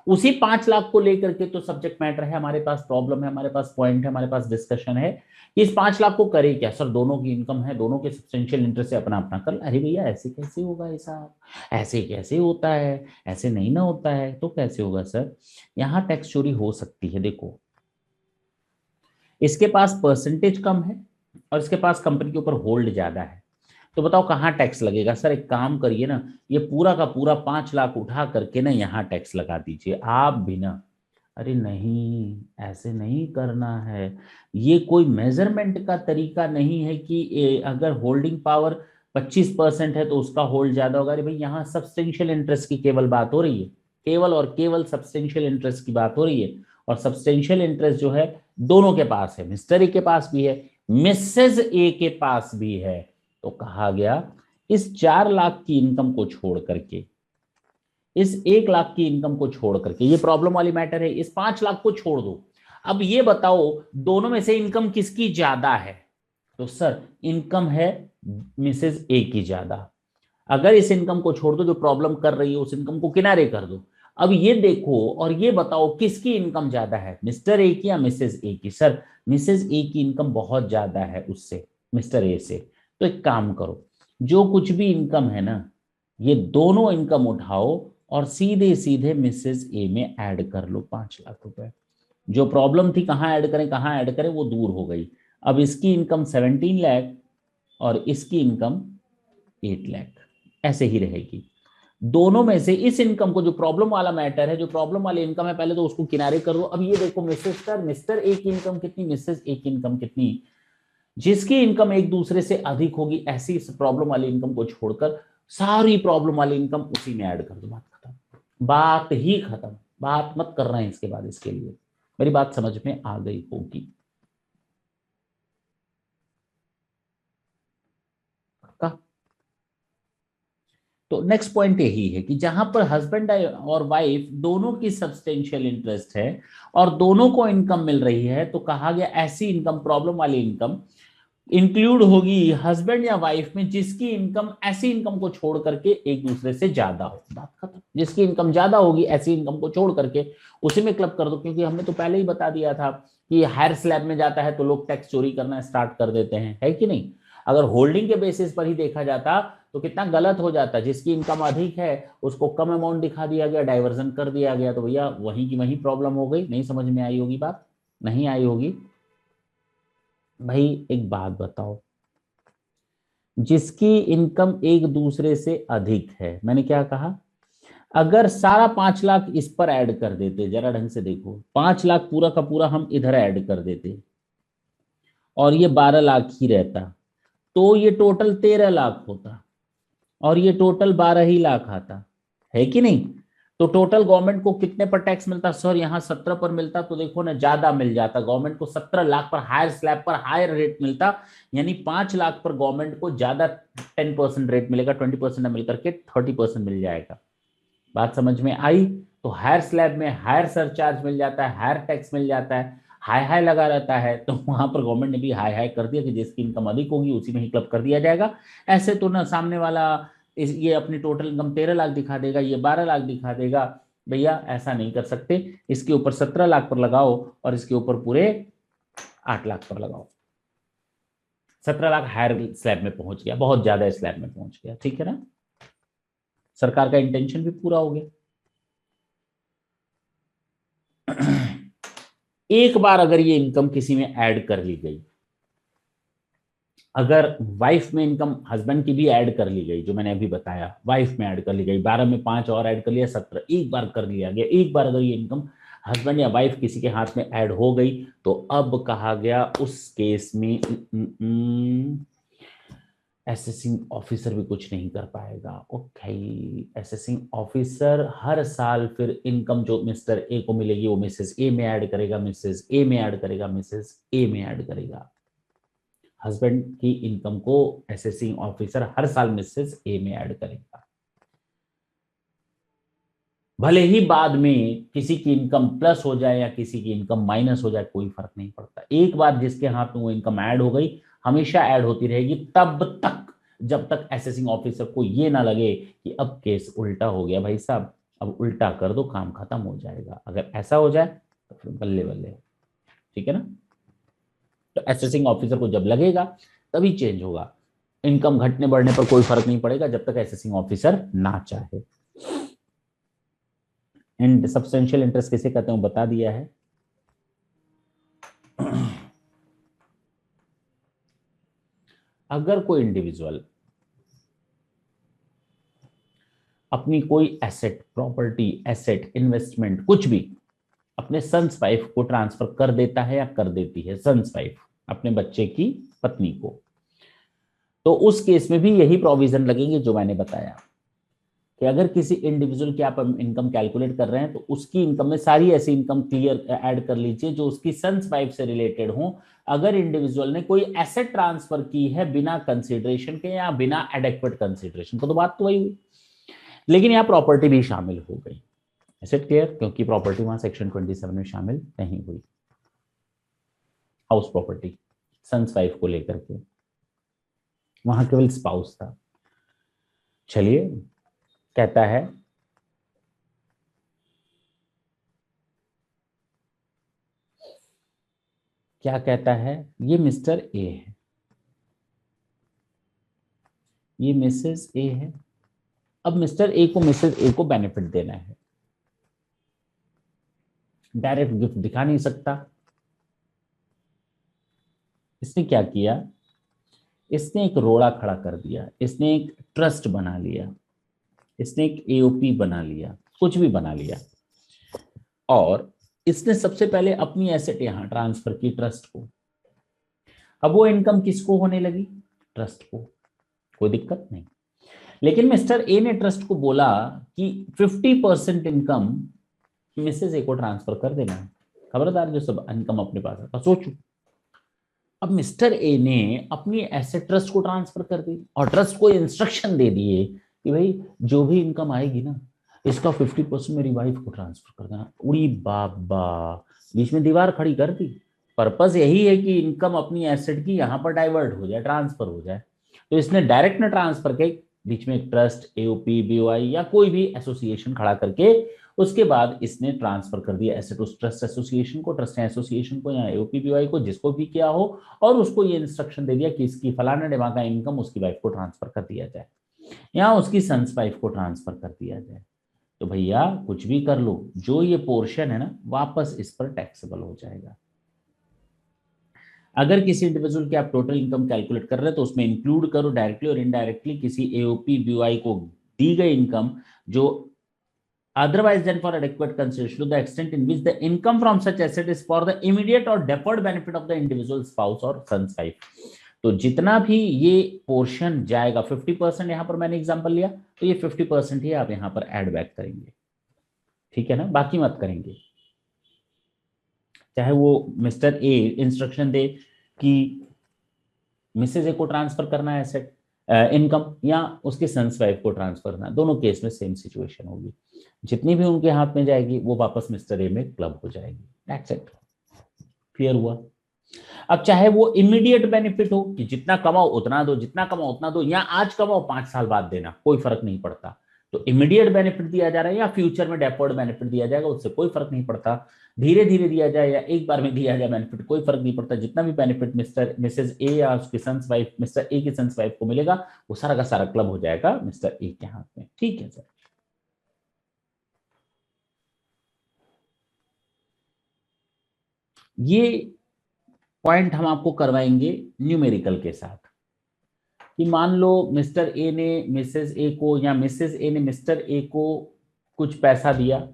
उसी 5 लाख को लेकर के तो सब्जेक्ट मैटर है, हमारे पास प्रॉब्लम है, हमारे पास पॉइंट है, हमारे पास डिस्कशन है। इस 5 लाख को करे क्या? सर दोनों की इनकम है, दोनों के सब्सटेंशियल इंटरेस्ट से अपना अपना कर। अरे भैया ऐसे कैसे होगा ऐसा? ऐसे कैसे होता है? ऐसे नहीं ना होता है। तो कैसे होगा सर? यहां टैक्स चोरी हो सकती है। देखो, इसके पास परसेंटेज कम है और इसके पास कंपनी के ऊपर होल्ड ज्यादा है। तो बताओ कहां टैक्स लगेगा? सर एक काम करिए ना, ये पूरा का पूरा 5 लाख उठा करके ना यहां टैक्स लगा दीजिए आप भी ना। अरे नहीं, ऐसे नहीं करना है। ये कोई मेजरमेंट का तरीका नहीं है कि अगर होल्डिंग पावर 25% है तो उसका होल्ड ज्यादा होगा। अरे भाई, यहाँ सब्सटेंशियल इंटरेस्ट की केवल बात हो रही है, केवल और केवल सब्सटेंशियल इंटरेस्ट की बात हो रही है। और सब्सटेंशियल इंटरेस्ट जो है दोनों के पास है, मिस्टर ए के पास भी है, मिसेज ए के पास भी है। तो कहा गया इस 4 लाख की इनकम को छोड़ करके, इस 1 लाख की इनकम को छोड़ करके, ये प्रॉब्लम वाली मैटर है, इस 5 लाख को छोड़ दो। अब ये बताओ दोनों में से इनकम किसकी ज्यादा है? तो सर इनकम है मिसेज ए की ज्यादा। अगर इस इनकम को छोड़ दो, जो प्रॉब्लम कर रही है उस इनकम को किनारे कर दो। अब ये देखो और ये बताओ किसकी इनकम ज्यादा है, मिस्टर ए की या मिसेज ए की? सर मिसेज ए की इनकम बहुत ज्यादा है उससे, मिस्टर ए से। तो एक काम करो, जो कुछ भी इनकम है ना, ये दोनों इनकम उठाओ और सीधे सीधे मिसेज ए में ऐड कर लो 5 लाख रुपए। जो प्रॉब्लम थी कहां ऐड करें कहां ऐड करें, वो दूर हो गई। अब इसकी इनकम 17 लाख और इसकी इनकम 8 लाख, ऐसे ही रहेगी। दोनों में से इस इनकम को, जो प्रॉब्लम वाला मैटर है, जो प्रॉब्लम वाली इनकम है, पहले तो उसको किनारे कर दो। अब ये देखो मिस्टर ए की इनकम कितनी, मिसेज ए की इनकम कितनी। जिसकी इनकम एक दूसरे से अधिक होगी, ऐसी प्रॉब्लम वाली इनकम को छोड़कर सारी प्रॉब्लम वाली इनकम उसी में ऐड कर दो। बात खत्म, बात ही खत्म। बात मत कर रहे हैं इसके बाद इसके लिए। मेरी बात समझ में आ गई होगी। तो नेक्स्ट पॉइंट यही है कि जहां पर हस्बैंड और वाइफ दोनों की सब्सटेंशियल इंटरेस्ट है और दोनों को इनकम मिल रही है, तो कहा गया ऐसी इनकम, प्रॉब्लम वाली इनकम इंक्लूड होगी हस्बैंड या वाइफ में जिसकी इनकम ऐसी इनकम को छोड़ करके एक दूसरे से ज्यादा हो। बात खत्म। जिसकी इनकम ज्यादा होगी ऐसी इनकम को छोड़ करके उसी में क्लब कर दो। क्योंकि हमने तो पहले ही बता दिया था कि हायर स्लैब में जाता है तो लोग टैक्स चोरी करना स्टार्ट कर देते हैं, है कि नहीं? अगर होल्डिंग के बेसिस पर ही देखा जाता तो कितना गलत हो जाता, जिसकी इनकम अधिक है उसको कम अमाउंट दिखा दिया गया, डाइवर्जन कर दिया गया, तो भैया वहीं की वहीं प्रॉब्लम हो गई। नहीं समझ में आई होगी बात, नहीं आई होगी। भाई एक बात बताओ, जिसकी इनकम एक दूसरे से अधिक है, मैंने क्या कहा, अगर सारा 5 लाख इस पर ऐड कर देते, जरा ढंग से देखो, 5 लाख पूरा का पूरा हम इधर ऐड कर देते और ये 12 लाख ही रहता, तो ये टोटल 13 लाख होता और ये टोटल 12 ही लाख आता, है कि नहीं। तो टोटल गवर्नमेंट को कितने पर टैक्स मिलता सर, यहाँ 17 पर मिलता, तो देखो ना ज्यादा मिल जाता, गवर्नमेंट को 17 लाख पर हायर स्लैब पर हायर रेट मिलता, यानी 5 लाख पर गवर्नमेंट को ज्यादा 10% रेट मिलेगा, 20% मिलकर के 30% मिल जाएगा। बात समझ में आई। तो हायर स्लैब में हायर सरचार्ज मिल जाता है, हायर टैक्स मिल जाता है, हाई हाई लगा रहता है, तो वहां पर गवर्नमेंट ने भी हाई हाई कर दिया कि जिसकी इनकम अधिक होगी उसी में ही क्लब कर दिया जाएगा। ऐसे तो ना सामने वाला ये अपनी टोटल इनकम 13 लाख दिखा देगा, ये 12 लाख दिखा देगा, भैया ऐसा नहीं कर सकते। इसके ऊपर 17 लाख पर लगाओ और इसके ऊपर पूरे 8 लाख पर लगाओ। 17 लाख हायर स्लैब में पहुंच गया, बहुत ज्यादा स्लैब में पहुंच गया, ठीक है ना। सरकार का इंटेंशन भी पूरा हो गया। एक बार अगर ये इनकम किसी में ऐड कर ली गई, अगर वाइफ में इनकम हस्बैंड की भी ऐड कर ली गई, जो मैंने अभी बताया वाइफ में ऐड कर ली गई, 12 में 5 और ऐड कर लिया, 17 एक बार कर लिया गया, एक बार अगर ये इनकम हस्बैंड या वाइफ किसी के हाथ में ऐड हो गई, तो अब कहा गया उस केस में असेसिंग ऑफिसर भी कुछ नहीं कर पाएगा। ओके, असेसिंग ऑफिसर हर साल फिर इनकम जो मिस्टर ए को मिलेगी वो मिसेस ए में ऐड करेगा, मिसेस ए में ऐड करेगा, मिसेस ए में ऐड करेगा। हस्बैंड की इनकम को असेसिंग ऑफिसर हर साल मिसेस ए में ऐड करेगा। भले ही बाद में किसी की इनकम प्लस हो जाए या किसी की इनकम माइनस हो जाए, कोई फर्क नहीं पड़ता। एक बार जिसके हाथ में वो इनकम ऐड हो गई, हमेशा ऐड होती रहेगी तब तक जब तक असेसिंग ऑफिसर को ये ना लगे कि अब केस उल्टा हो गया, भाई साहब अब उल्टा कर दो, काम खत्म हो जाएगा। अगर ऐसा हो जाए तो फिर बल्ले बल्ले, ठीक है ना। तो असेसिंग ऑफिसर को जब लगेगा तभी चेंज होगा। इनकम घटने बढ़ने पर कोई फर्क नहीं पड़ेगा जब तक असेसिंग ऑफिसर ना चाहे। एंड सब्सटेंशियल इंटरेस्ट किसे कहते हैं बता दिया है। अगर कोई इंडिविजुअल अपनी कोई एसेट, प्रॉपर्टी, एसेट, इन्वेस्टमेंट कुछ भी अपने सन्स वाइफ को ट्रांसफर कर देता है या कर देती है, सन्स वाइफ अपने बच्चे की पत्नी को, तो उस केस में भी यही प्रोविजन लगेंगे जो मैंने बताया कि अगर किसी इंडिविजुअल की आप इनकम कैलकुलेट कर रहे हैं तो उसकी इनकम में सारी ऐसी इनकम क्लियर ऐड कर लीजिए जो उसकी सन्स वाइफ से रिलेटेड हो। अगर इंडिविजुअल ने कोई एसेट ट्रांसफर की है बिना कंसिडरेशन के या बिना एडेक्वेट कंसिडरेशन को, तो बात तो वही हुई, लेकिन यहाँ प्रॉपर्टी भी शामिल हो गई। एसेट क्लियर, क्योंकि प्रॉपर्टी वहां सेक्शन 27 में शामिल नहीं हुई। हाउस प्रॉपर्टी सन्स वाइफ को लेकर के, वहां केवल स्पाउस था। चलिए, कहता है क्या कहता है, ये मिस्टर ए है, ये मिसेस ए है। अब मिस्टर ए को मिसेस ए को बेनिफिट देना है, डायरेक्ट गिफ्ट दिखा नहीं सकता। इसने क्या किया, इसने एक रोड़ा खड़ा कर दिया, इसने एक ट्रस्ट बना लिया, इसने एक एओपी बना लिया, कुछ भी बना लिया, और इसने सबसे पहले अपनी एसेट यहां ट्रांसफर की ट्रस्ट को। अब वो इनकम किसको होने लगी, ट्रस्ट को, कोई दिक्कत नहीं। लेकिन मिस्टर ए ने ट्रस्ट को बोला कि 50% इनकम मिसेस ए को ट्रांसफर कर देना है, खबरदार जो सब इनकम अपने पास आता। सोचो, अब मिस्टर ए ने अपनी एसेट ट्रस्ट को ट्रांसफर कर दी और ट्रस्ट को इंस्ट्रक्शन दे दिए कि भाई जो भी इनकम आएगी ना इसका 50% मेरी वाइफ को ट्रांसफर कर देना। उड़ी बाबा, बीच में दीवार खड़ी कर दी। पर्पस यही है कि इनकम अपनी एसेट की यहां पर डाइवर्ट हो जाए, ट्रांसफर हो जाए। तो इसने डायरेक्ट ना ट्रांसफर किया, बीच में एक ट्रस्ट, एओपी, बीओआई या कोई भी एसोसिएशन खड़ा करके उसके बाद इसने ट्रांसफर कर दिया एसेट उस ट्रस्ट एसोसिएशन को, ट्रस्ट एसोसिएशन को या एओपी बीओआई को, जिसको भी किया हो, और उसको ये इंस्ट्रक्शन दे दिया कि इसकी फलाना डिमांड का इनकम उसकी वाइफ को ट्रांसफर कर दिया जाए या उसकी सन्स वाइफ को ट्रांसफर कर दिया जाए। तो भैया कुछ भी कर लो, जो ये पोर्शन है ना वापस इस पर टैक्सेबल हो जाएगा। अगर किसी इंडिविजुअल की आप टोटल इनकम कैलकुलेट कर रहे हैं तो उसमें इंक्लूड करो डायरेक्टली और इनडायरेक्टली किसी एओपी बीओआई को दी गई इनकम जो otherwise than for adequate consideration to the extent in which the income from such asset is for the immediate or deferred benefit of the individual spouse or son's wife। तो जितना भी ये portion जाएगा 50%, यहां पर मैंने example लिया तो ये 50% ही आप यहां पर ऐड बैक करेंगे, ठीक है ना, बाकी मत करेंगे। चाहे वो मिस्टर ए इंस्ट्रक्शन दे कि मिसेज ए को ट्रांसफर करना है एसेट इनकम या उसके सन्स वाइफ को ट्रांसफर करना, दोनों केस में सेम सिचुएशन होगी, जितनी भी उनके हाथ में जाएगी वो वापस मिस्टर ए में क्लब हो जाएगी। दैट्स इट, क्लियर हुआ। अब चाहे वो इमीडिएट बेनिफिट हो कि जितना कमाओ उतना दो, जितना कमाओ उतना दो, या आज कमाओ 5 साल बाद देना, कोई फर्क नहीं पड़ता। तो इमीडिएट बेनिफिट दिया जा रहा है या फ्यूचर में डेफर्ड बेनिफिट दिया जाएगा, उससे कोई फर्क नहीं पड़ता। धीरे धीरे दिया जाए या एक बार में दिया जाए बेनिफिट, कोई फर्क नहीं पड़ता। जितना भी बेनिफिट मिस्टर मिसेज ए या उसकी सन्स वाइफ, मिस्टर ए की सन्स वाइफ को मिलेगा वो सारा का सारा क्लब हो जाएगा मिस्टर ए के हाथ में। ठीक है सर, ये पॉइंट हम आपको करवाएंगे न्यूमेरिकल के साथ कि मान लो मिस्टर ए ने मिसेज ए को या मिसेज ए ने मिस्टर ए को कुछ पैसा दिया,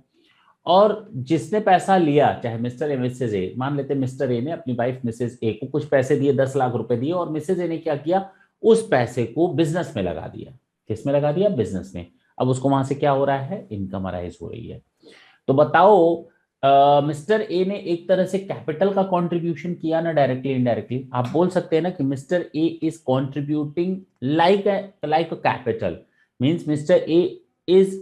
और जिसने पैसा लिया चाहे मिस्टर ए मिसेज ए, मान लेते मिस्टर ए ने अपनी वाइफ मिसेज ए को कुछ पैसे दिए, 10 लाख रुपए दिए, और मिसेज ए ने क्या किया, उस पैसे को बिजनेस में लगा दिया। किस में लगा दिया? बिजनेस में। अब उसको वहां से क्या हो रहा है? इनकम अराइज हो रही है। तो बताओ मिस्टर ए ने एक तरह से कैपिटल का कंट्रीब्यूशन किया ना, डायरेक्टली इनडायरेक्टली। आप बोल सकते हैं ना कि mister A is contributing like a capital, means mister A is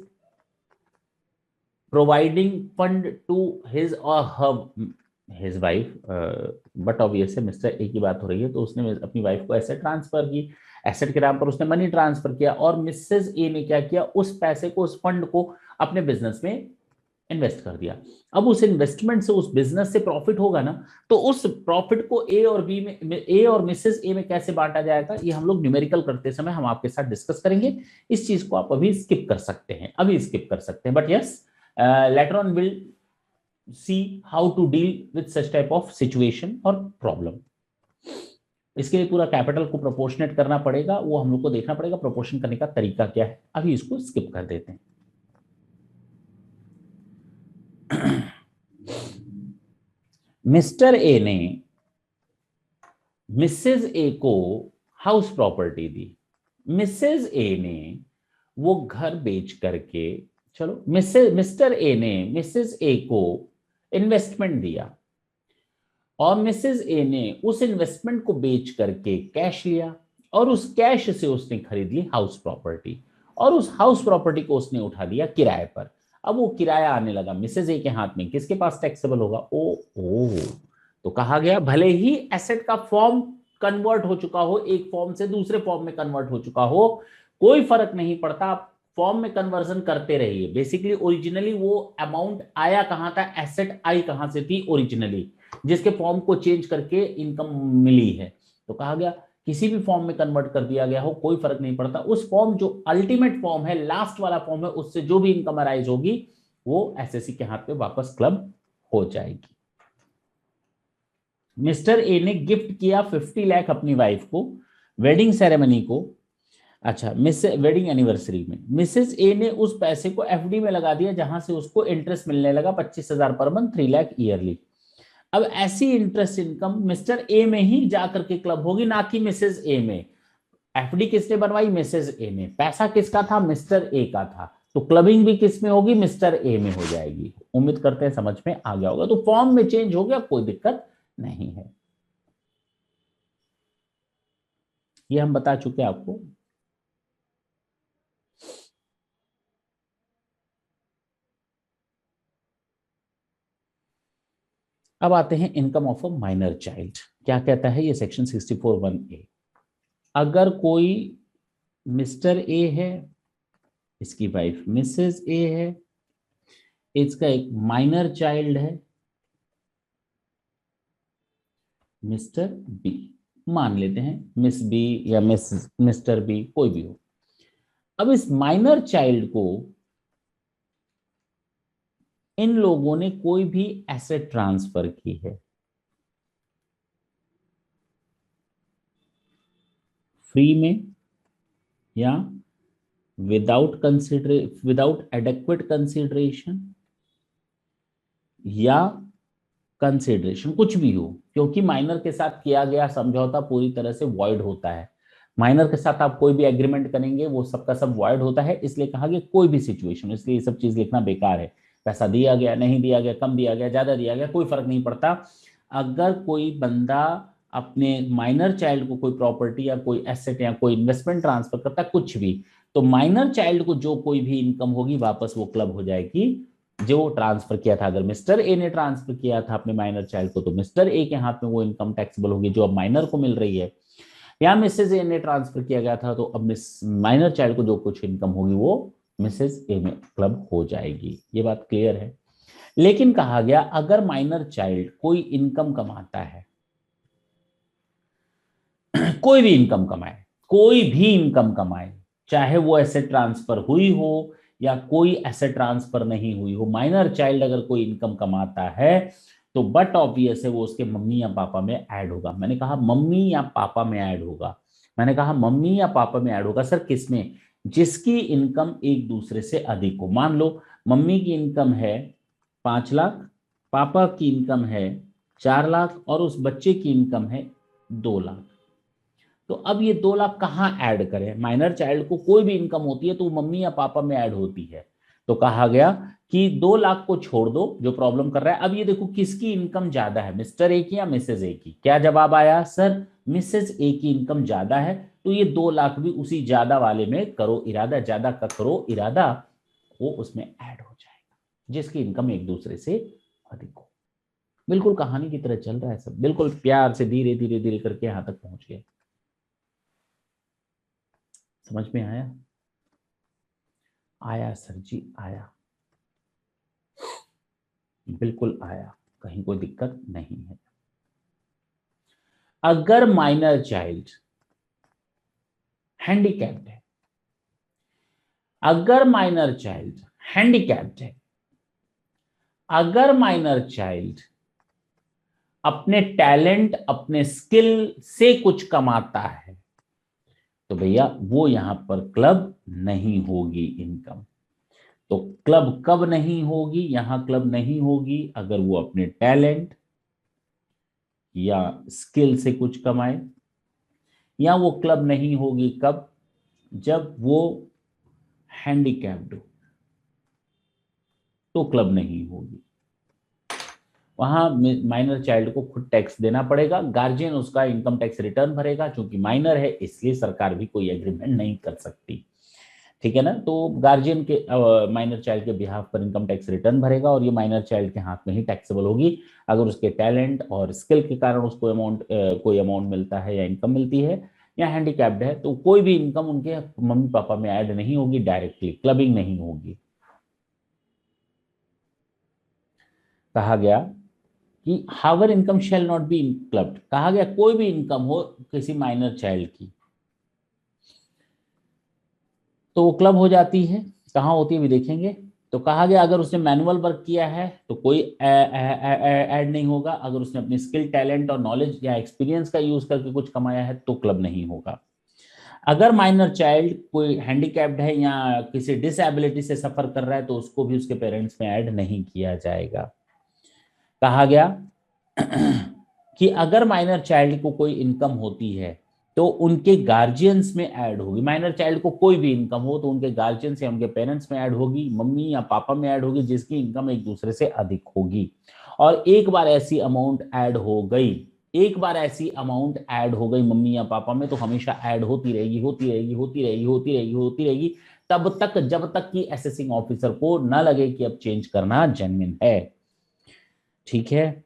providing fund to his और his wife, but obviously mister A की बात हो रही है तो उसने अपनी वाइफ को एसेट ट्रांसफर की, एसेट के नाम पर उसने मनी ट्रांसफर किया, और मिसेज ए ने क्या किया, उस पैसे को, उस फंड को अपने बिजनेस में इन्वेस्ट कर दिया। अब उस इन्वेस्टमेंट से, उस बिजनेस से प्रॉफिट होगा ना, तो उस प्रॉफिट को ए और बी में, ए और मिसेज ए में कैसे बांटा जाएगा, ये हम लोग न्यूमेरिकल करते समय हम आपके साथ डिस्कस करेंगे। इस चीज को आप अभी स्किप कर सकते हैं, अभी स्किप कर सकते हैं, but yes later on will see how to deal with such type of situation और प्रॉब्लम। इसके लिए पूरा कैपिटल को प्रोपोर्शनेट करना पड़ेगा, वो हम लोग को देखना पड़ेगा प्रोपोर्शन करने का तरीका क्या है। अभी इसको स्किप कर देते हैं। मिस्टर ए ने मिसेज ए को हाउस प्रॉपर्टी दी, मिसेज ए ने वो घर बेच करके, चलो मिस्टर ए ने मिसेज ए को इन्वेस्टमेंट दिया, और मिसेज ए ने उस इन्वेस्टमेंट को बेच करके कैश लिया, और उस कैश से उसने खरीद ली हाउस प्रॉपर्टी, और उस हाउस प्रॉपर्टी को उसने उठा दिया किराए पर। अब वो किराया आने लगा मिसेज ए के हाथ में, किसके पास टैक्सेबल होगा? ओ तो कहा गया भले ही एसेट का फॉर्म कन्वर्ट हो चुका हो, एक फॉर्म से दूसरे फॉर्म में कन्वर्ट हो चुका हो, कोई फर्क नहीं पड़ता, फॉर्म में कन्वर्जन करते रहिए। बेसिकली ओरिजिनली वो अमाउंट आया कहां था, एसेट आई कहां से थी ओरिजिनली, जिसके फॉर्म को चेंज करके इनकम मिली है। तो कहा गया किसी भी फॉर्म में कन्वर्ट कर दिया गया हो, कोई फर्क नहीं पड़ता, उस फॉर्म जो अल्टीमेट फॉर्म है, लास्ट वाला फॉर्म है, उससे जो भी इनकम अराइज होगी वो एसएससी के हाथ पे वापस क्लब हो जाएगी। मिस्टर ए ने गिफ्ट किया 50 लाख अपनी वाइफ को वेडिंग सेरेमनी को, अच्छा मिस वेडिंग एनिवर्सरी में। मिसेस ए ने उस पैसे को एफडी में लगा दिया, जहां से उसको इंटरेस्ट मिलने लगा 25,000 पर मंथ, 3 लाख ईयरली। अब ऐसी इंटरेस्ट इनकम मिस्टर ए में ही जाकर के क्लब होगी, ना कि मिसेज ए में। एफडी किसने बनवाई? मिसेज ए ने। पैसा किसका था? मिस्टर ए का था। तो क्लबिंग भी किस में होगी? मिस्टर ए में हो जाएगी। उम्मीद करते हैं समझ में आ गया होगा। तो फॉर्म में चेंज हो गया, कोई दिक्कत नहीं है, ये हम बता चुके हैं आपको। अब आते हैं income of a minor child. क्या कहता है ये सेक्शन 64(1)(a)? अगर कोई मिस्टर ए है, इसकी वाइफ मिसेस ए है, इसका एक माइनर चाइल्ड है मिस्टर बी, मान लेते हैं मिस बी या मिस्टर बी, कोई भी हो। अब इस माइनर चाइल्ड को इन लोगों ने कोई भी एसेट ट्रांसफर की है, फ्री में या विदाउट एडेक्वेट कंसिडरेशन या कंसिडरेशन, कुछ भी हो, क्योंकि माइनर के साथ किया गया समझौता पूरी तरह से वॉइड होता है। माइनर के साथ आप कोई भी एग्रीमेंट करेंगे वो सबका सब वॉइड होता है, इसलिए कहा गया कोई भी सिचुएशन, इसलिए ये सब चीज लिखना बेकार है। पैसा दिया गया, नहीं दिया गया, कम दिया गया, ज्यादा दिया गया, कोई फर्क नहीं पड़ता। अगर कोई बंदा अपने माइनर चाइल्ड को कोई प्रॉपर्टी या कोई एसेट या कोई इन्वेस्टमेंट ट्रांसफर करता, कुछ भी, तो माइनर चाइल्ड को जो कोई भी इनकम होगी वापस वो क्लब हो जाएगी। जो ट्रांसफर किया था, अगर मिस्टर ए ने ट्रांसफर किया था अपने माइनर चाइल्ड को, तो मिस्टर ए के हाथ में वो इनकम टैक्सेबल होगी जो अब माइनर को मिल रही है। या मिसेज ए ने ट्रांसफर किया गया था, तो अब मिस माइनर चाइल्ड को जो कुछ इनकम होगी वो मिसेज ए में क्लब हो जाएगी। ये बात क्लियर है। लेकिन कहा गया अगर माइनर चाइल्ड कोई इनकम कमाता है, कोई भी इनकम कमाए, कोई भी इनकम कमाए, चाहे वो एसेट ट्रांसफर हुई हो या कोई एसेट ट्रांसफर नहीं हुई हो, माइनर चाइल्ड अगर कोई इनकम कमाता है तो बट ऑब्वियस है वो उसके मम्मी या पापा में ऐड होगा। मैंने कहा मम्मी या पापा में ऐड होगा, मैंने कहा मम्मी या पापा में ऐड होगा। सर किसमें? जिसकी इनकम एक दूसरे से अधिक हो। मान लो मम्मी की इनकम है 5 लाख, पापा की इनकम है 4 लाख और उस बच्चे की इनकम है 2 लाख। तो अब ये 2 लाख कहाँ ऐड करें? माइनर चाइल्ड को कोई भी इनकम होती है तो वो मम्मी या पापा में ऐड होती है। तो कहा गया कि 2 लाख को छोड़ दो जो प्रॉब्लम कर रहा है। अब ये देखो किसकी इनकम ज्यादा है, मिस्टर ए की या मिसेज ए की? क्या जवाब आया सर? मिसेज ए की इनकम ज्यादा है, तो ये 2 लाख भी उसी ज्यादा वाले में करो इरादा, ज्यादा का करो इरादा, वो उसमें ऐड हो जाएगा जिसकी इनकम एक दूसरे से अधिक हो। बिल्कुल कहानी की तरह चल रहा है सब, बिल्कुल प्यार से धीरे धीरे धीरे करके यहां तक पहुंच गए। समझ में आया? आया सर जी, आया, बिल्कुल आया, कहीं कोई दिक्कत नहीं है। अगर माइनर चाइल्ड हैंडीकैप्ड है, अगर माइनर चाइल्ड हैंडीकैप्ड है, अगर माइनर चाइल्ड अपने टैलेंट अपने स्किल से कुछ कमाता है, तो भैया वो यहां पर क्लब नहीं होगी इनकम। तो क्लब कब नहीं होगी? यहां क्लब नहीं होगी अगर वो अपने टैलेंट या स्किल से कुछ कमाए, या वो क्लब नहीं होगी कब? जब वो हैंडीकैप्ड हो, तो क्लब नहीं होगी। वहां माइनर चाइल्ड को खुद टैक्स देना पड़ेगा, गार्जियन उसका इनकम टैक्स रिटर्न भरेगा, क्योंकि माइनर है इसलिए सरकार भी कोई एग्रीमेंट नहीं कर सकती। ठीक है ना? तो गार्जियन के माइनर चाइल्ड के बिहाफ पर इनकम टैक्स रिटर्न भरेगा और ये माइनर चाइल्ड के हाथ में ही टैक्सेबल होगी। अगर उसके टैलेंट और स्किल के कारण उसको अमाउंट कोई अमाउंट मिलता है या इनकम मिलती है, या हैंडीकैप्ड है, तो कोई भी इनकम उनके मम्मी पापा में ऐड नहीं होगी, डायरेक्टली क्लबिंग नहीं होगी। कहा गया कि however income shall not be clubbed, कहा गया कोई भी इनकम हो किसी माइनर चाइल्ड की तो वो क्लब हो जाती है। कहाँ होती है भी देखेंगे। तो कहा गया अगर उसने मैनुअल वर्क किया है तो कोई ऐड नहीं होगा, अगर उसने अपनी स्किल टैलेंट और नॉलेज या एक्सपीरियंस का यूज करके कुछ कमाया है तो क्लब नहीं होगा। अगर माइनर चाइल्ड कोई हैंडीकैप्ड है या किसी डिसएबिलिटी से सफर कर रहा है तो उसको भी उसके पेरेंट्स में ऐड नहीं किया जाएगा। कहा गया कि अगर माइनर चाइल्ड को कोई इनकम होती है तो उनके गार्जियंस में ऐड होगी। माइनर चाइल्ड को कोई भी इनकम हो तो उनके गार्जियंस या उनके पेरेंट्स में ऐड होगी, मम्मी या पापा में ऐड होगी, जिसकी इनकम एक दूसरे से अधिक होगी। और एक बार ऐसी अमाउंट ऐड हो गई, एक बार ऐसी अमाउंट ऐड हो गई मम्मी या पापा में, तो हमेशा ऐड होती रहेगी, होती रहेगी, होती रहेगी, होती रहेगी, होती रहेगी, तब तक जब तक कि असेसिंग ऑफिसर को ना लगे कि अब चेंज करना जेन्युइन है। ठीक है?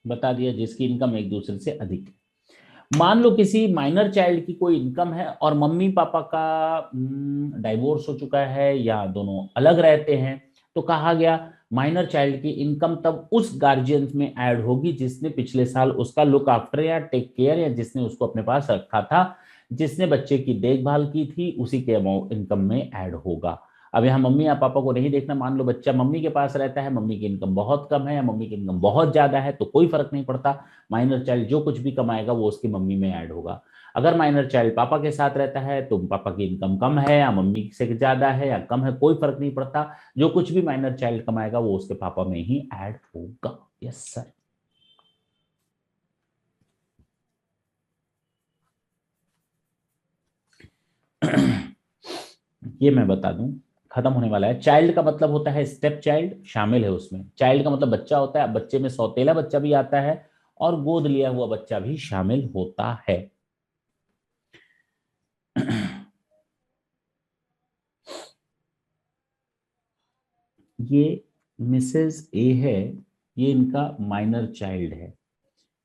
बता दिया, जिसकी इनकम एक दूसरे से अधिक है। मान लो किसी माइनर चाइल्ड की कोई इनकम है और मम्मी पापा का डाइवोर्स हो चुका है या दोनों अलग रहते हैं, तो कहा गया माइनर चाइल्ड की इनकम तब उस गार्जियन में ऐड होगी जिसने पिछले साल उसका लुक आफ्टर या टेक केयर या जिसने उसको अपने पास रखा था, जिसने बच्चे की देखभाल की थी, उसी के अमाउंट इनकम में ऐड होगा। अब यहाँ मम्मी या पापा को नहीं देखना। मान लो बच्चा मम्मी के पास रहता है, मम्मी की इनकम बहुत कम है या मम्मी की इनकम बहुत ज्यादा है, तो कोई फर्क नहीं पड़ता। माइनर चाइल्ड जो कुछ भी कमाएगा वो उसकी मम्मी में ऐड होगा। अगर माइनर चाइल्ड पापा के साथ रहता है तो पापा की इनकम कम है या मम्मी से ज्यादा है या कम है, कोई फर्क नहीं पड़ता। जो कुछ भी माइनर चाइल्ड कमाएगा वो उसके पापा में ही ऐड होगा। Yes sir. ये मैं बता दूं, खत्म होने वाला है। चाइल्ड का मतलब होता है स्टेप चाइल्ड, शामिल है उसमें। चाइल्ड का मतलब बच्चा होता है, बच्चे में सौतेला बच्चा भी आता है और गोद लिया हुआ बच्चा भी शामिल होता है। ये मिसेस ए है, ये इनका माइनर चाइल्ड है,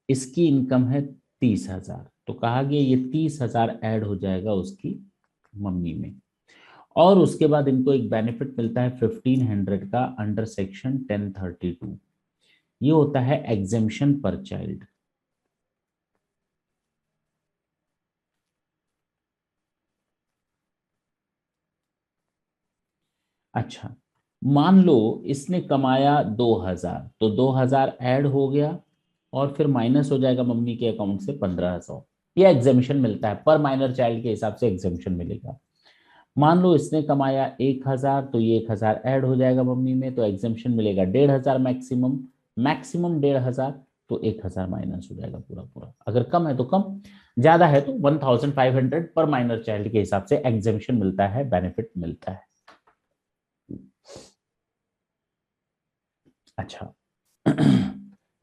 इसकी इनकम है 30,000, तो कहा गया ये 30,000 ऐड हो जाएगा उसकी मम्मी में। और उसके बाद इनको एक बेनिफिट मिलता है 1500 का अंडर सेक्शन 1032। ये होता है एग्जेम्पशन पर चाइल्ड। अच्छा, मान लो इसने कमाया 2,000, तो 2,000 ऐड हो गया और फिर माइनस हो जाएगा मम्मी के अकाउंट से 1,500। ये एग्जेम्पशन मिलता है, पर माइनर चाइल्ड के हिसाब से एग्जेम्पशन मिलेगा। मान लो इसने कमाया 1,000, तो ये 1,000 ऐड हो जाएगा मम्मी में, तो एग्जेम्पशन मिलेगा 1,500 मैक्सिमम। मैक्सिमम 1,500, तो 1,000 माइनस हो जाएगा पूरा पूरा। अगर कम है तो कम, ज्यादा है तो 1,500 पर माइनर चाइल्ड के हिसाब से एग्जेम्पशन मिलता है, बेनिफिट मिलता है। अच्छा,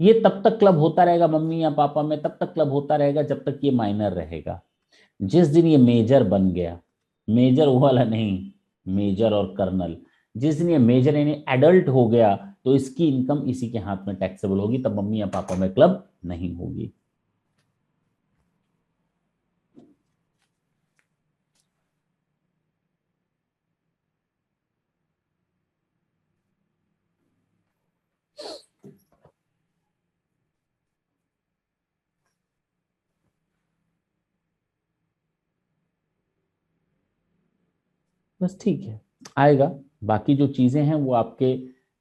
ये तब तक क्लब होता रहेगा मम्मी या पापा में, तब तक क्लब होता रहेगा जब तक ये माइनर रहेगा। जिस दिन ये मेजर बन गया, मेजर वो वाला नहीं, मेजर और कर्नल, जिस दिन ये मेजर यानी एडल्ट हो गया, तो इसकी इनकम इसी के हाथ में टैक्सेबल होगी, तब मम्मी या पापा में क्लब नहीं होगी। बस ठीक है, आएगा। बाकी जो चीजें हैं वो आपके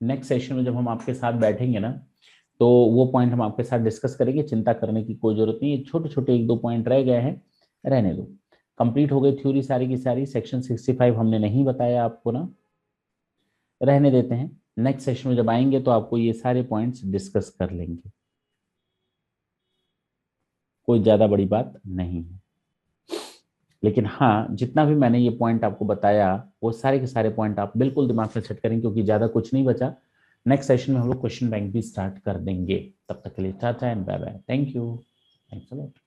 नेक्स्ट सेशन में जब हम आपके साथ बैठेंगे ना, तो वो पॉइंट हम आपके साथ डिस्कस करेंगे। चिंता करने की कोई जरूरत नहीं है, छोटे छोटे एक दो पॉइंट रह गए हैं, रहने दो। कंप्लीट हो गई थ्योरी सारी की सारी। सेक्शन 65 हमने नहीं बताया आपको ना, रहने देते हैं। नेक्स्ट सेशन में जब आएंगे तो आपको ये सारे पॉइंट्स डिस्कस कर लेंगे, कोई ज्यादा बड़ी बात नहीं है। लेकिन हाँ, जितना भी मैंने ये पॉइंट आपको बताया, वो सारे के सारे पॉइंट आप बिल्कुल दिमाग में सेट करें, क्योंकि ज्यादा कुछ नहीं बचा। नेक्स्ट सेशन में हम लोग क्वेश्चन बैंक भी स्टार्ट कर देंगे। तब तक के लिए tata and bye bye. Thank you. Thanks a lot.